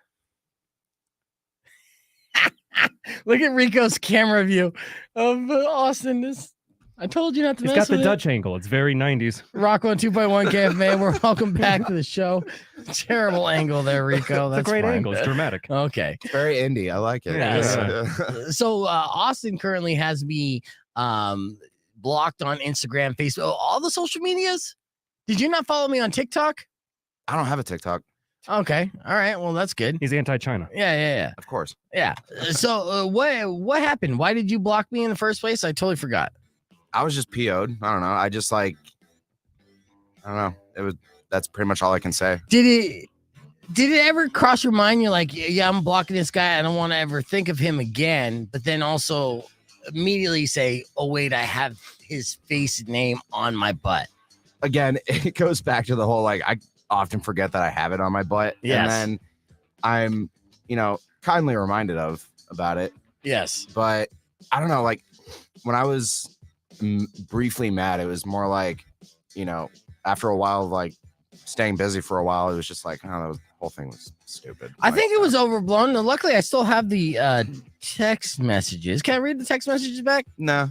B: Look at Rico's camera view of Austin. I told you not to
C: It's
B: mess
C: got the
B: with
C: Dutch angle. It's very 90s.
B: Rock on 2.1 KFMA. We're welcome back to the show. Terrible angle there, Rico.
C: It's
B: That's
C: a great
B: fine.
C: angle. It's dramatic.
B: Okay.
F: It's very indie. I like it.
C: Yeah.
B: So Austin currently has me blocked on Instagram, Facebook, all the social medias. Did you not follow me on TikTok?
F: I don't have a TikTok.
B: Okay. All right. Well, that's good.
C: He's anti-China.
B: Yeah.
F: Of course.
B: Yeah. So what happened? Why did you block me in the first place? I totally forgot.
F: I was just PO'd. I don't know. I just like, I don't know. That's pretty much all I can say.
B: Did it ever cross your mind? You're like, yeah, I'm blocking this guy. I don't want to ever think of him again. But then also immediately say, oh, wait, I have his face and name on my butt.
F: Again, it goes back to the whole, like, I often forget that I have it on my butt.
B: Yes.
F: And then I'm, kindly reminded about it.
B: Yes.
F: But I don't know, like when I was briefly mad, it was more like, after a while of like staying busy for a while, it was just like, oh, the whole thing was stupid.
B: I think it was overblown. Luckily, I still have the text messages. Can I read the text messages back?
F: No.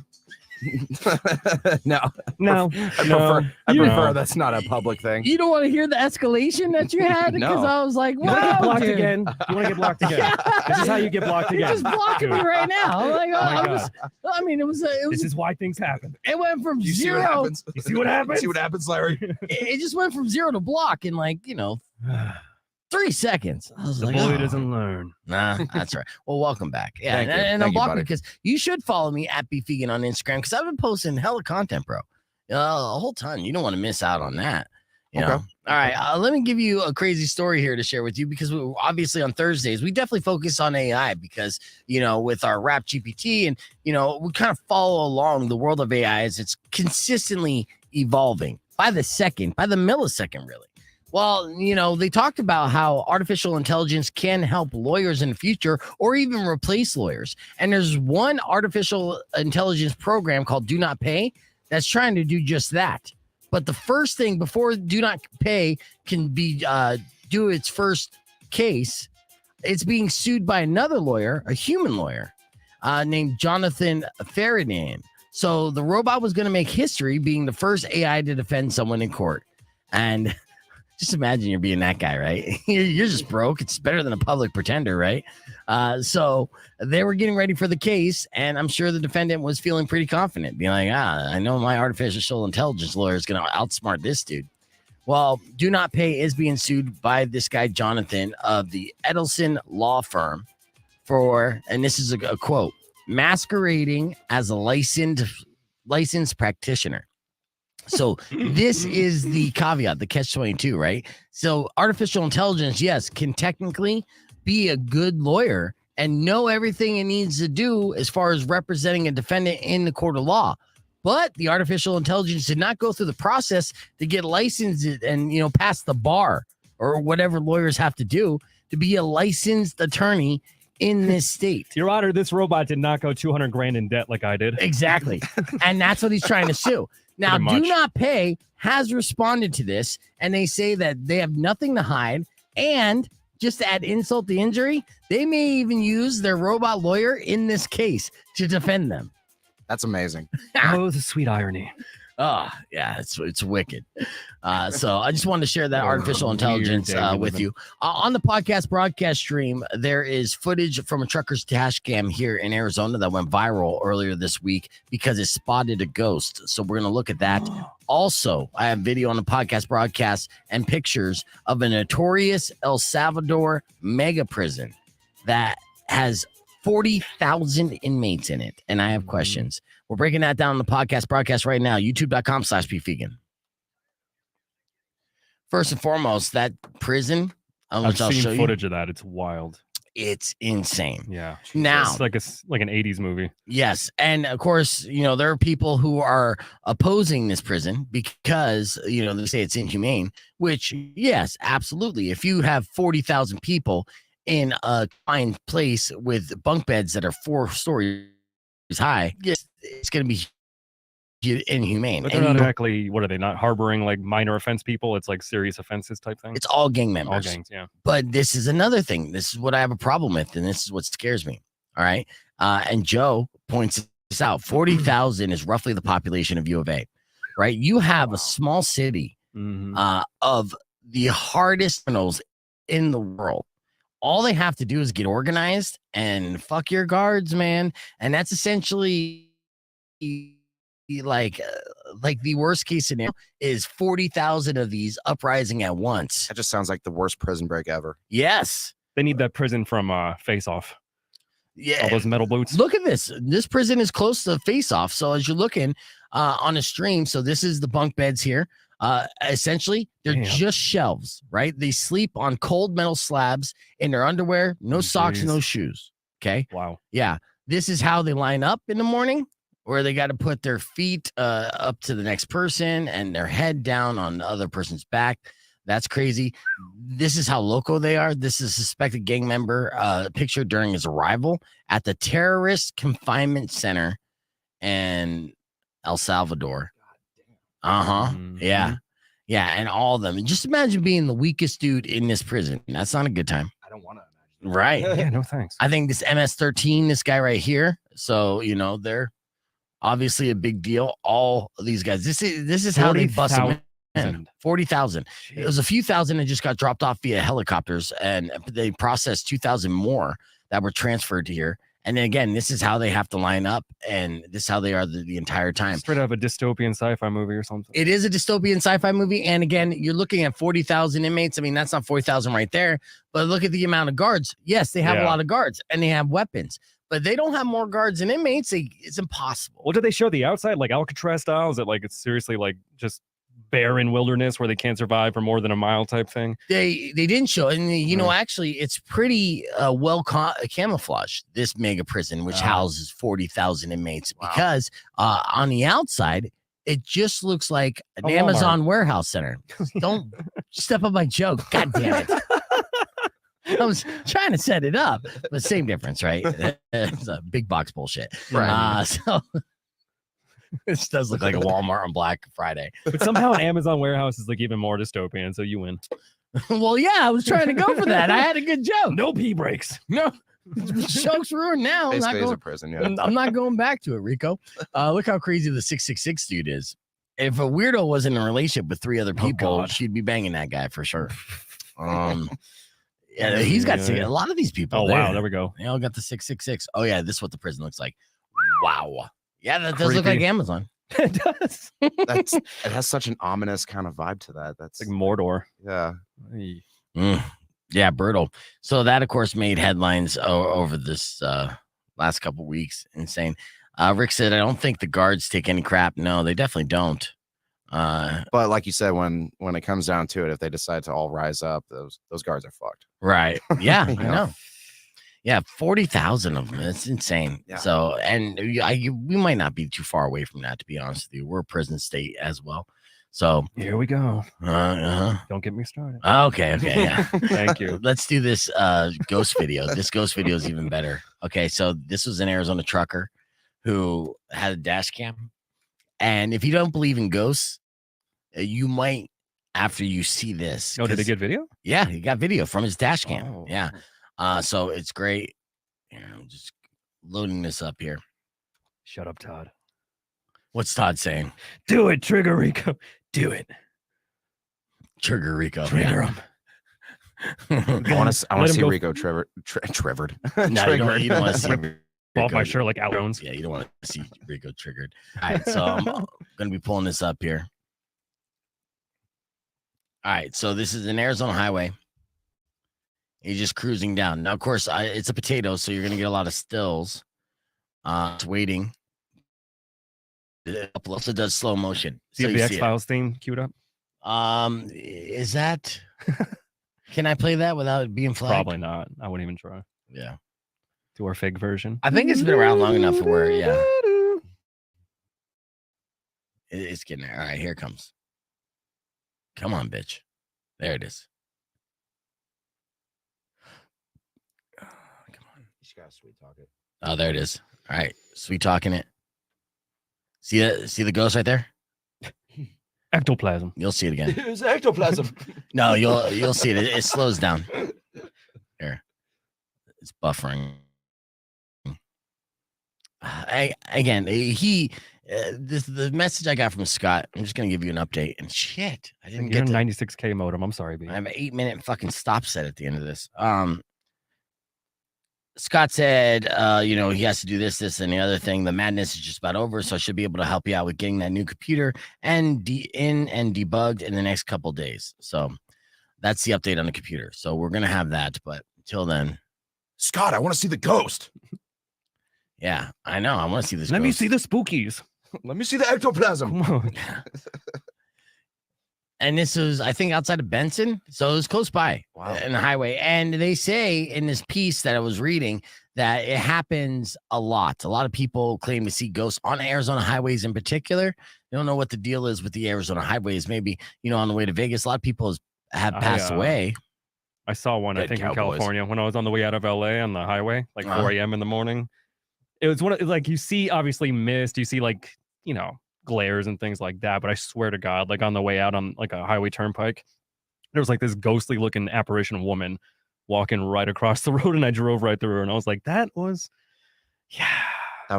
C: No.
F: I prefer that's not a public thing.
B: You don't want to hear the escalation that you had? Because
F: No.
B: I was like,
C: You want to get
B: wow,
C: blocked
B: dude.
C: again? You want to get blocked again? This is how you get blocked
B: You're
C: again.
B: just blocking me right now. I'm like, it was.
C: This is why things happen.
B: It went from
F: You see what
B: zero.
F: happens?
C: You see what happens?
F: See what happens, Larry?
B: It just went from 0 to block in 3 seconds. I was
C: The
B: like,
C: boy
B: oh.
C: doesn't learn.
B: Nah, that's right. Well, welcome back. Yeah,
F: Thank you.
B: and I'm
F: Thank you,
B: blocking
F: buddy.
B: because you should follow me at BeefVegan on Instagram because I've been posting hella content, bro. A whole ton. You don't want to miss out on that. You know?
F: Okay.
B: All right. Let me give you a crazy story here to share with you because obviously on Thursdays we definitely focus on AI because with our Rap GPT and we kind of follow along the world of AI as it's consistently evolving by the second, by the millisecond, really. Well, they talked about how artificial intelligence can help lawyers in the future or even replace lawyers. And there's one artificial intelligence program called Do Not Pay that's trying to do just that. But the first thing before Do Not Pay can be do its first case, it's being sued by another lawyer, a human lawyer named Jonathan Faraday. So the robot was going to make history being the first AI to defend someone in court. And just imagine you're being that guy, right? You're just broke. It's better than a public pretender, right? So they were getting ready for the case, and I'm sure the defendant was feeling pretty confident, being like, I know my artificial intelligence lawyer is going to outsmart this dude. Well, Do Not Pay is being sued by this guy, Jonathan, of the Edelson Law Firm for, and this is a quote, masquerading as a licensed practitioner. So this is the caveat, the catch-22, right? So artificial intelligence, yes, can technically be a good lawyer and know everything it needs to do as far as representing a defendant in the court of law. But the artificial intelligence did not go through the process to get licensed and, pass the bar or whatever lawyers have to do to be a licensed attorney in this state.
C: Your Honor, this robot did not go 200 grand in debt like I did.
B: Exactly. And that's what he's trying to sue. Now,
C: Pretty
B: Do
C: much.
B: Not Pay has responded to this, and they say that they have nothing to hide. And just to add insult to injury, they may even use their robot lawyer in this case to defend them.
F: That's amazing.
C: Oh, the sweet irony.
B: Oh, yeah, it's wicked. So I just wanted to share that artificial intelligence
C: day we
B: with
C: live in.
B: you. On the podcast broadcast stream, there is footage from a trucker's dash cam here in Arizona that went viral earlier this week because it spotted a ghost. So we're going to look at that. Also, I have video on the podcast broadcast and pictures of a notorious El Salvador mega prison that has 40,000 inmates in it. And I have questions. We're breaking that down on the podcast broadcast right now. YouTube.com/BeefVegan. First and foremost, that prison,
C: I've
B: which I'll show
C: seen
B: you,
C: footage of that. It's wild.
B: it's insane.
C: Yeah.
B: Now,
C: It's like an 80s movie.
B: yes. And of course, there are people who are opposing this prison because, they say it's inhumane, which, yes, absolutely. If you have 40,000 people in a fine place with bunk beds that are 4 stories high, yes, it's going to be inhumane.
C: But they're
B: And
C: not exactly, what are they, not harboring like minor offense people? It's like serious offenses type thing.
B: it's all gang
C: all
B: members.
C: gangs, yeah.
B: But this is another thing. This is what I have a problem with, and this is what scares me. All right. And Joe points this out. 40,000 is roughly the population of U of A, right? You have a small city of the hardest criminals in the world. All they have to do is get organized and fuck your guards, man. And that's essentially like the worst case scenario is 40,000 of these uprising at once.
F: That just sounds like the worst prison break ever.
B: Yes.
C: They need that prison from Face Off.
B: Yeah.
C: All those metal boots.
B: Look at this. This prison is close to Face Off. So as you're looking on a stream, so this is the bunk beds here. Essentially, they're just shelves, right? They sleep on cold metal slabs in their underwear, no socks, no shoes. Okay.
C: Wow.
B: Yeah. This is how they line up in the morning, where they got to put their feet up to the next person and their head down on the other person's back. That's crazy. This is how loco they are. This is a suspected gang member pictured during his arrival at the terrorist confinement center in El Salvador. Yeah. Yeah. And all of them. And just imagine being the weakest dude in this prison. That's not a good time.
F: I don't want to imagine.
B: Right.
C: Yeah, no thanks.
B: I think this MS-13, this guy right here. So, you know, they're obviously a big deal. All of these guys. This is how they bust them in. 40,000. It was a few thousand that just got dropped off via helicopters, and they processed 2,000 more that were transferred here. And then again, this is how they have to line up, and this is how they are the entire time.
C: Straight out of a dystopian sci-fi movie or something.
B: It is a dystopian sci-fi movie, and again, you're looking at 40,000 inmates. I mean, that's not 40,000 right there, but look at the amount of guards. Yes, they have a lot of guards, and they have weapons, but they don't have more guards than inmates. It's impossible.
C: Well, did they show the outside like Alcatraz style? Is it like it's seriously like just barren wilderness where they can't survive for more than a mile type thing?
B: They didn't show it. And you know, actually it's pretty well camouflaged, this mega prison, which houses 40,000 inmates, because on the outside it just looks like an Amazon warehouse center. Don't step on my joke. God damn it. I was trying to set it up, but same difference, right? It's a big box bullshit.
F: Right.
B: So this does look like a Walmart on Black Friday.
C: But somehow an Amazon warehouse is like even more dystopian, so you win.
B: Well, yeah, I was trying to go for that. I had a good joke.
C: No pee breaks.
B: No, joke's ruined now.
F: Basically, it's a prison. Yeah.
B: I'm not going back to it, Rico. Look how crazy the 666 dude is. If a weirdo was in a relationship with 3 other people, she'd be banging that guy for sure. Yeah, he's got a lot of these people.
C: Oh, wow. There we go.
B: They all got the 666. Oh, yeah, this is what the prison looks like. Wow. Yeah, that does look like Amazon.
C: It does.
F: It has such an ominous kind of vibe to that. That's
C: like Mordor.
F: Yeah.
B: Yeah, brutal. So that, of course, made headlines over this last couple weeks. Insane. Rick said, I don't think the guards take any crap. No, they definitely don't.
F: But like you said, when it comes down to it, if they decide to all rise up, those guards are fucked.
B: Right. Yeah, I know. Yeah, 40,000 of them. It's insane.
F: Yeah.
B: So, and we might not be too far away from that, to be honest with you. We're a prison state as well. So
C: here we go. Don't get me started.
B: Okay. Yeah.
C: Thank you.
B: Let's do this ghost video. This ghost video is even better. Okay, so this was an Arizona trucker who had a dash cam. And if you don't believe in ghosts, you might after you see this.
C: Oh, did they get video?
B: Yeah, he got video from his dash cam.
C: Oh.
B: Yeah. So it's great. I'm just loading this up here.
C: Shut up, Todd.
B: What's Todd saying?
C: Do it, Trigger Rico. Do it.
B: Trigger Rico.
C: Trigger him.
F: I want to see Rico triggered.
B: No, you don't want to see Rico.
C: Off my shirt like Al Jones.
B: Yeah, you don't want to see Rico triggered. All right, so I'm going to be pulling this up here. All right, so this is an Arizona highway. He's just cruising down. Now, of course, it's a potato, so you're going to get a lot of stills. It's waiting. It also does slow motion.
C: Do you have the X-Files theme queued up?
B: Is that... Can I play that without it being flagged?
C: Probably not. I wouldn't even try.
B: Yeah.
C: To our fake version.
B: I think it's been around long enough for where, yeah. It's getting there. All right, here it comes. Come on, bitch. There it is. Oh, come on.
F: You just gotta sweet talk it.
B: Oh, there it is. All right, sweet talking it. See the ghost right there?
C: Ectoplasm.
B: You'll see it again.
F: It's ectoplasm.
B: No, you'll see it. It slows down. Here. It's buffering. The message I got from Scott, I'm just gonna give you an update. And shit, I didn't get
C: 96K modem. I'm sorry, B.
B: I have an 8-minute fucking stop set at the end of this. Scott said, he has to do this, and the other thing. The madness is just about over, so I should be able to help you out with getting that new computer and debugged in the next couple days. So that's the update on the computer. So we're gonna have that, but until then,
F: Scott, I want to see the ghost.
B: Yeah, I know. I want to see this.
C: Let me
B: ghost.
C: see the spookies.
F: Let me see the ectoplasm.
C: Come on.
B: And this was, I think, outside of Benson. So it was close by in the highway. And they say in this piece that I was reading that it happens a lot. A lot of people claim to see ghosts on Arizona highways in particular. They don't know what the deal is with the Arizona highways. Maybe, on the way to Vegas, a lot of people have passed away.
C: I saw one, I think, in California when I was on the way out of LA on the highway, like 4 a.m. in the morning. It was one of, like, you see obviously mist, you see glares and things like that, but I swear to God, like on the way out on like a highway turnpike, there was like this ghostly looking apparition woman walking right across the road, and I drove right through her, and I was like, that was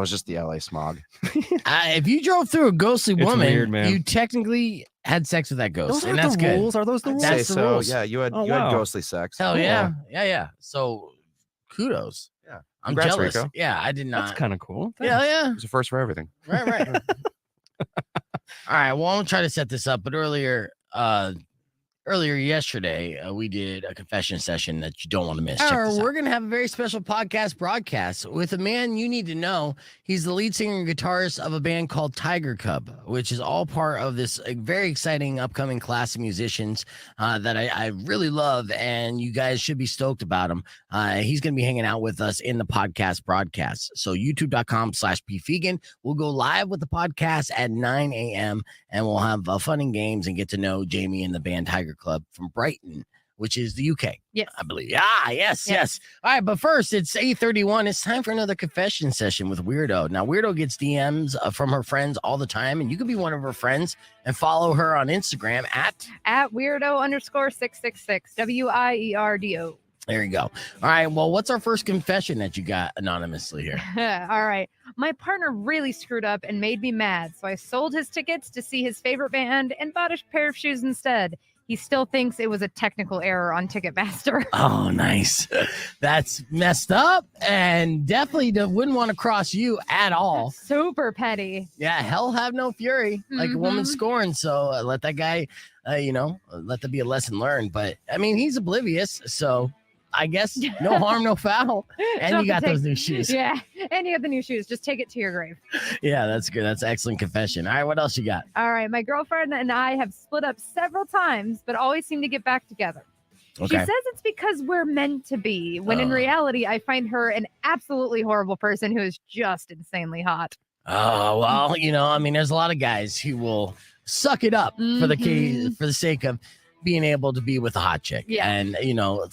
F: just the LA smog.
B: If you drove through a ghostly woman,
C: weird, man.
B: you technically had sex with that ghost,
C: Those
B: and
C: are
B: that's
C: the
B: good.
C: rules. Are those the rules?
B: That's the rules.
F: Yeah, you had
C: Oh,
F: you had
C: wow.
F: ghostly sex.
B: Hell yeah. Yeah. So kudos.
F: Yeah.
B: I'm
F: Congrats,
B: jealous.
F: Rico.
B: Yeah, I did not.
C: That's kind of cool.
B: Yeah.
F: It was a first for everything.
B: Right. All right. Well, I'm trying to set this up, but earlier yesterday, we did a confession session that you don't want to miss. We're going to have a very special podcast broadcast with a man you need to know. He's the lead singer and guitarist of a band called Tiger Cub, which is all part of this very exciting upcoming class of musicians that I really love, and you guys should be stoked about him. He's going to be hanging out with us in the podcast broadcast. So youtube.com/pvegan. We'll go live with the podcast at 9 a.m. and we'll have fun and games and get to know Jamie and the band Tiger Club from Brighton, which is the UK.
I: Yes.
B: I believe. Yes. All right, but first, it's 8:31. It's time for another confession session with Weirdo. Now, Weirdo gets DMs from her friends all the time, and you can be one of her friends and follow her on Instagram at
I: weirdo_666 WIERDO.
B: There you go. All right, well, what's our first confession that you got anonymously here?
I: All right. My partner really screwed up and made me mad, so I sold his tickets to see his favorite band and bought a pair of shoes instead. He still thinks it was a technical error on Ticketmaster.
B: Oh, nice. That's messed up and definitely wouldn't want to cross you at all.
I: Super petty.
B: Yeah, hell have no fury, like a woman scorned. So let that guy, let that be a lesson learned. But I mean, he's oblivious. So I guess no harm, no foul. And you got those new shoes.
I: Yeah, and you got the new shoes. Just take it to your grave.
B: Yeah, that's good. That's excellent confession. All right, what else you got?
I: All right, my girlfriend and I have split up several times, but always seem to get back together.
B: Okay.
I: She says it's because we're meant to be, when in reality, I find her an absolutely horrible person who is just insanely hot.
B: Oh, well, there's a lot of guys who will suck it up for the sake of being able to be with a hot chick.
I: Yeah.
B: And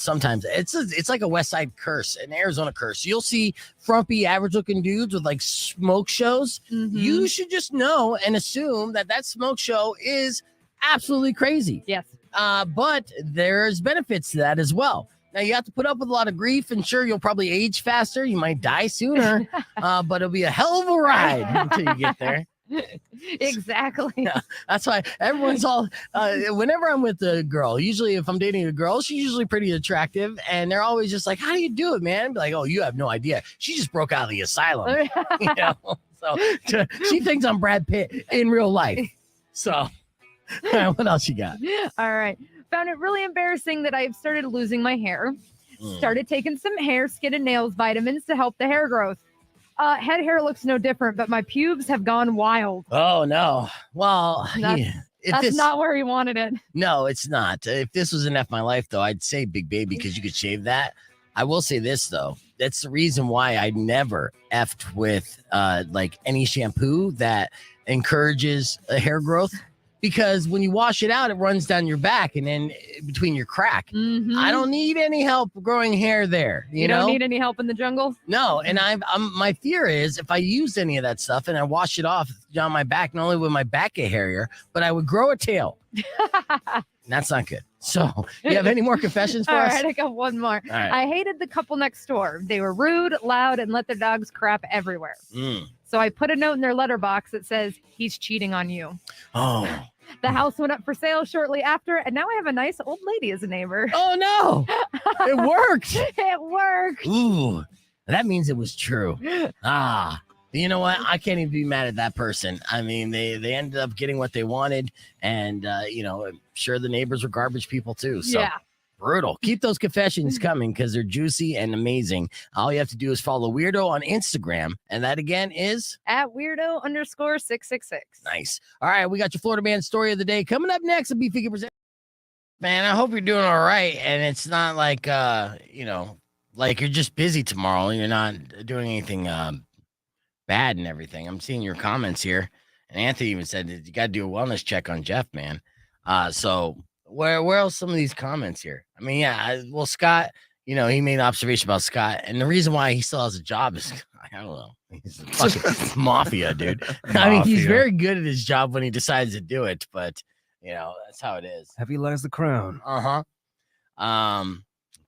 B: sometimes it's like a West Side curse, an Arizona curse. You'll see frumpy, average looking dudes with like smoke shows. You should just know and assume that smoke show is absolutely crazy.
I: Yes.
B: But there's benefits to that as well. Now you have to put up with a lot of grief, and sure, you'll probably age faster. You might die sooner, but it'll be a hell of a ride until you get there.
I: Exactly.
B: Yeah, that's why everyone's all whenever I'm with a girl, usually if I'm dating a girl, she's usually pretty attractive, and they're always just like, how do you do it, man? Be like, oh, you have no idea, she just broke out of the asylum. So she thinks I'm Brad Pitt in real life. So what else you got?
I: All right, found it really embarrassing that I've started losing my hair. Started taking some hair, skin, and nails vitamins to help the hair growth. Head hair looks no different, but my pubes have gone wild.
B: Oh, no. Well,
I: that's not where he wanted it.
B: No, it's not. If this was an F My Life, though, I'd say Big Baby because you could shave that. I will say this, though. That's the reason why I never effed with like any shampoo that encourages a hair growth. Because when you wash it out, it runs down your back and then between your crack. I don't need any help growing hair there. You know?
I: Don't need any help in the jungle?
B: No. And my fear is if I used any of that stuff and I wash it off down my back, not only would my back get hairier, but I would grow a tail. That's not good. So, you have any more confessions for us?
I: All right, I got one more.
B: Right.
I: I hated the couple next door. They were rude, loud, and let their dogs crap everywhere. So I put a note in their letterbox that says, he's cheating on you.
B: Oh.
I: The house went up for sale shortly after, and now I have a nice old lady as a neighbor.
B: Oh, no. It worked.
I: It worked.
B: Ooh. That means it was true. You know what? I can't even be mad at that person. I mean, they ended up getting what they wanted, and I'm sure the neighbors were garbage people too. So
I: Yeah.
B: brutal. Keep those confessions coming because they're juicy and amazing. All you have to do is follow Weirdo on Instagram, and that again is
I: at Weirdo_666.
B: Nice. All right, we got your Florida Man story of the day coming up next. Be Vegan present. Man, I hope you're doing all right, and it's not like like you're just busy tomorrow. You're not doing anything bad and everything. I'm seeing your comments here, and Anthony even said that you got to do a wellness check on Jeff, man. So where else some of these comments here? I mean, yeah, well, Scott, he made an observation about Scott, and the reason why he still has a job is I don't know. He's a fucking mafia, dude. I mean, he's very good at his job when he decides to do it, but that's how it is.
C: Heavy lies the crown.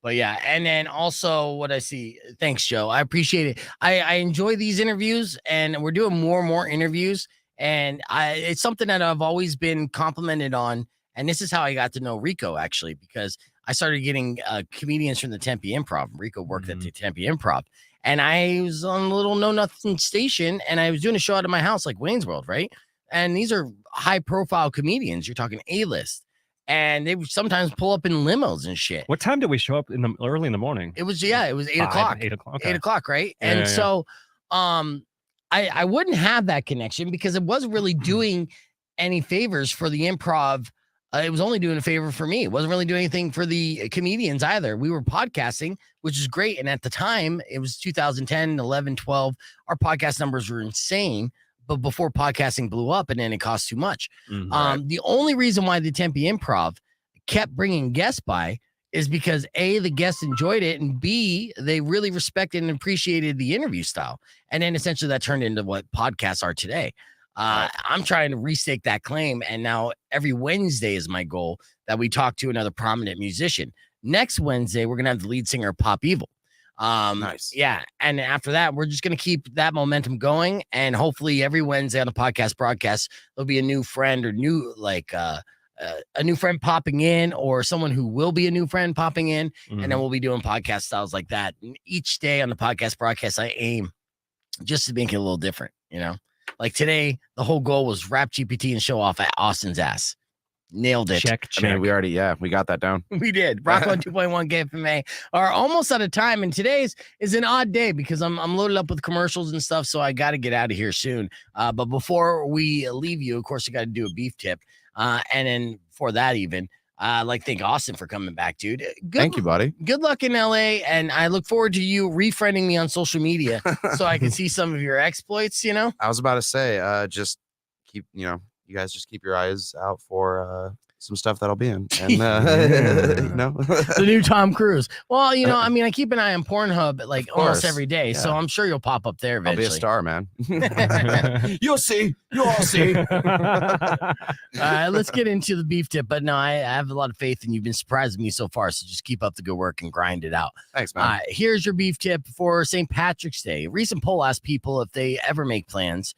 B: But yeah, and then also what I see, thanks, Joe. I appreciate it. I enjoy these interviews, and we're doing more and more interviews, and it's something that I've always been complimented on. And this is how I got to know Rico, actually, because I started getting comedians from the Tempe Improv. Rico worked at the Tempe Improv, and I was on a little know-nothing station, and I was doing a show out of my house, like Wayne's World, right? And these are high-profile comedians. You're talking A-list. And they would sometimes pull up in limos and shit.
C: What time did we show up early in the morning?
B: It was 8 o'clock.
C: 8 o'clock. Okay.
B: 8 o'clock, right? And so I wouldn't have that connection because it wasn't really doing any favors for the improv. It was only doing a favor for me. It wasn't really doing anything for the comedians either. We were podcasting, which is great. And at the time, it was 2010, 11, 12. Our podcast numbers were insane. But before podcasting blew up and then it cost too much. The only reason why the Tempe Improv kept bringing guests by is because A, the guests enjoyed it, and B, they really respected and appreciated the interview style. And then essentially that turned into what podcasts are today. I'm trying to restake that claim. And now every Wednesday is my goal that we talk to another prominent musician. Next Wednesday, we're going to have the lead singer of Pop Evil. Nice. Yeah. And after that, we're just going to keep that momentum going. And hopefully every Wednesday on the podcast broadcast, there'll be a new friend or a new friend popping in, or someone who will be a new friend popping in. And then we'll be doing podcast styles like that. And each day on the podcast broadcast, I aim just to make it a little different, like today, the whole goal was rap GPT and show off at Austin's ass. Nailed it.
C: Check.
F: I mean, we got that down.
B: We did. Rock on 2.1 KFMA are almost out of time. And today's is an odd day because I'm loaded up with commercials and stuff. So I got to get out of here soon. But before we leave you, of course, I got to do a beef tip. And then for that, even, I'd like to thank Austin for coming back, dude.
F: Thank you, buddy.
B: Good luck in LA. And I look forward to you refriending me on social media so I can see some of your exploits,
F: I was about to say, just keep, you guys just keep your eyes out for some stuff that'll be in. And
B: the new Tom Cruise. Well, I mean, I keep an eye on Pornhub like almost every day, so I'm sure you'll pop up there eventually.
F: I'll be a star, man.
B: You'll see. You'll all see. Let's get into the beef tip. But no, I have a lot of faith, and you've been surprising me so far. So just keep up the good work and grind it out.
F: Thanks, man.
B: Here's your beef tip for St. Patrick's Day. A recent poll asked people if they ever make plans,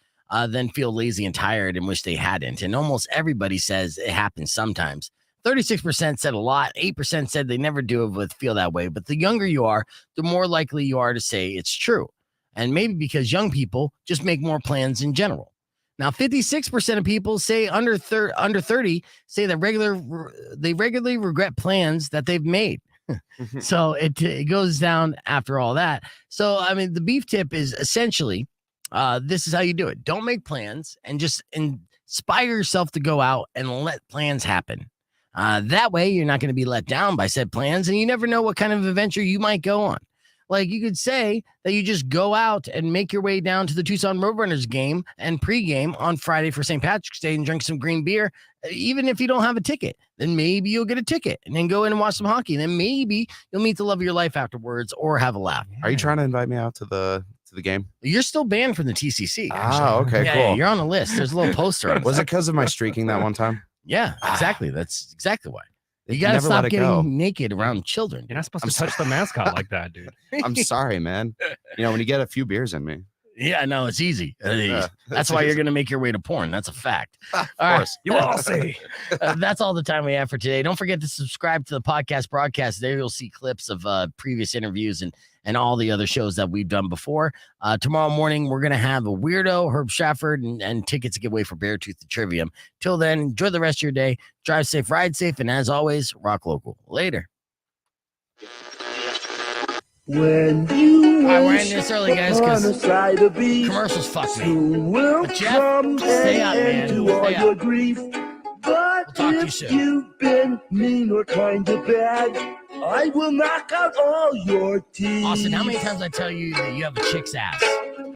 B: then feel lazy and tired and wish they hadn't. And almost everybody says it happens sometimes. 36% said a lot. 8% said they never do it but feel that way. But the younger you are, the more likely you are to say it's true. And maybe because young people just make more plans in general. Now, 56% of people say under 30 say that they regularly regret plans that they've made. So it goes down after all that. So, I mean, the beef tip is essentially, this is how you do it. Don't make plans and just inspire yourself to go out and let plans happen. That way, you're not going to be let down by said plans, and you never know what kind of adventure you might go on. Like you could say that you just go out and make your way down to the Tucson Roadrunners game and pregame on Friday for St. Patrick's Day and drink some green beer. Even if you don't have a ticket, then maybe you'll get a ticket and then go in and watch some hockey. And then maybe you'll meet the love of your life afterwards or have a laugh.
F: Are you trying to invite me out to the game?
B: You're still banned from the TCC.
F: Oh, okay, cool.
B: Yeah, you're on the list. There's a little poster on it.
F: Was it because of my streaking that one time?
B: Yeah, exactly. That's exactly why. You gotta stop getting naked around children.
C: You're not supposed to touch the mascot like that, dude.
F: I'm sorry, man. When you get a few beers in me.
B: Yeah, no, it's easy. That's why you're gonna make your way to porn. That's a fact.
F: Of course.
C: You all see.
B: That's all the time we have for today. Don't forget to subscribe to the podcast broadcast. There you'll see clips of previous interviews and and all the other shows that we've done before. Tomorrow morning, we're going to have a weirdo, Herb Stratford, and tickets to give away for Beartooth and Trivium. Till then, enjoy the rest of your day. Drive safe, ride safe, and as always, rock local. Later.
K: When you
B: all right, we're ending this early, guys, because commercials fuck me. But Jeff, stay up, man. Stay up.
K: Grief. But
B: we'll talk to you
K: if
B: soon.
K: You've been mean or kind of bad, I will knock out all your teeth.
B: Austin, how many times I tell you that you have a chick's ass?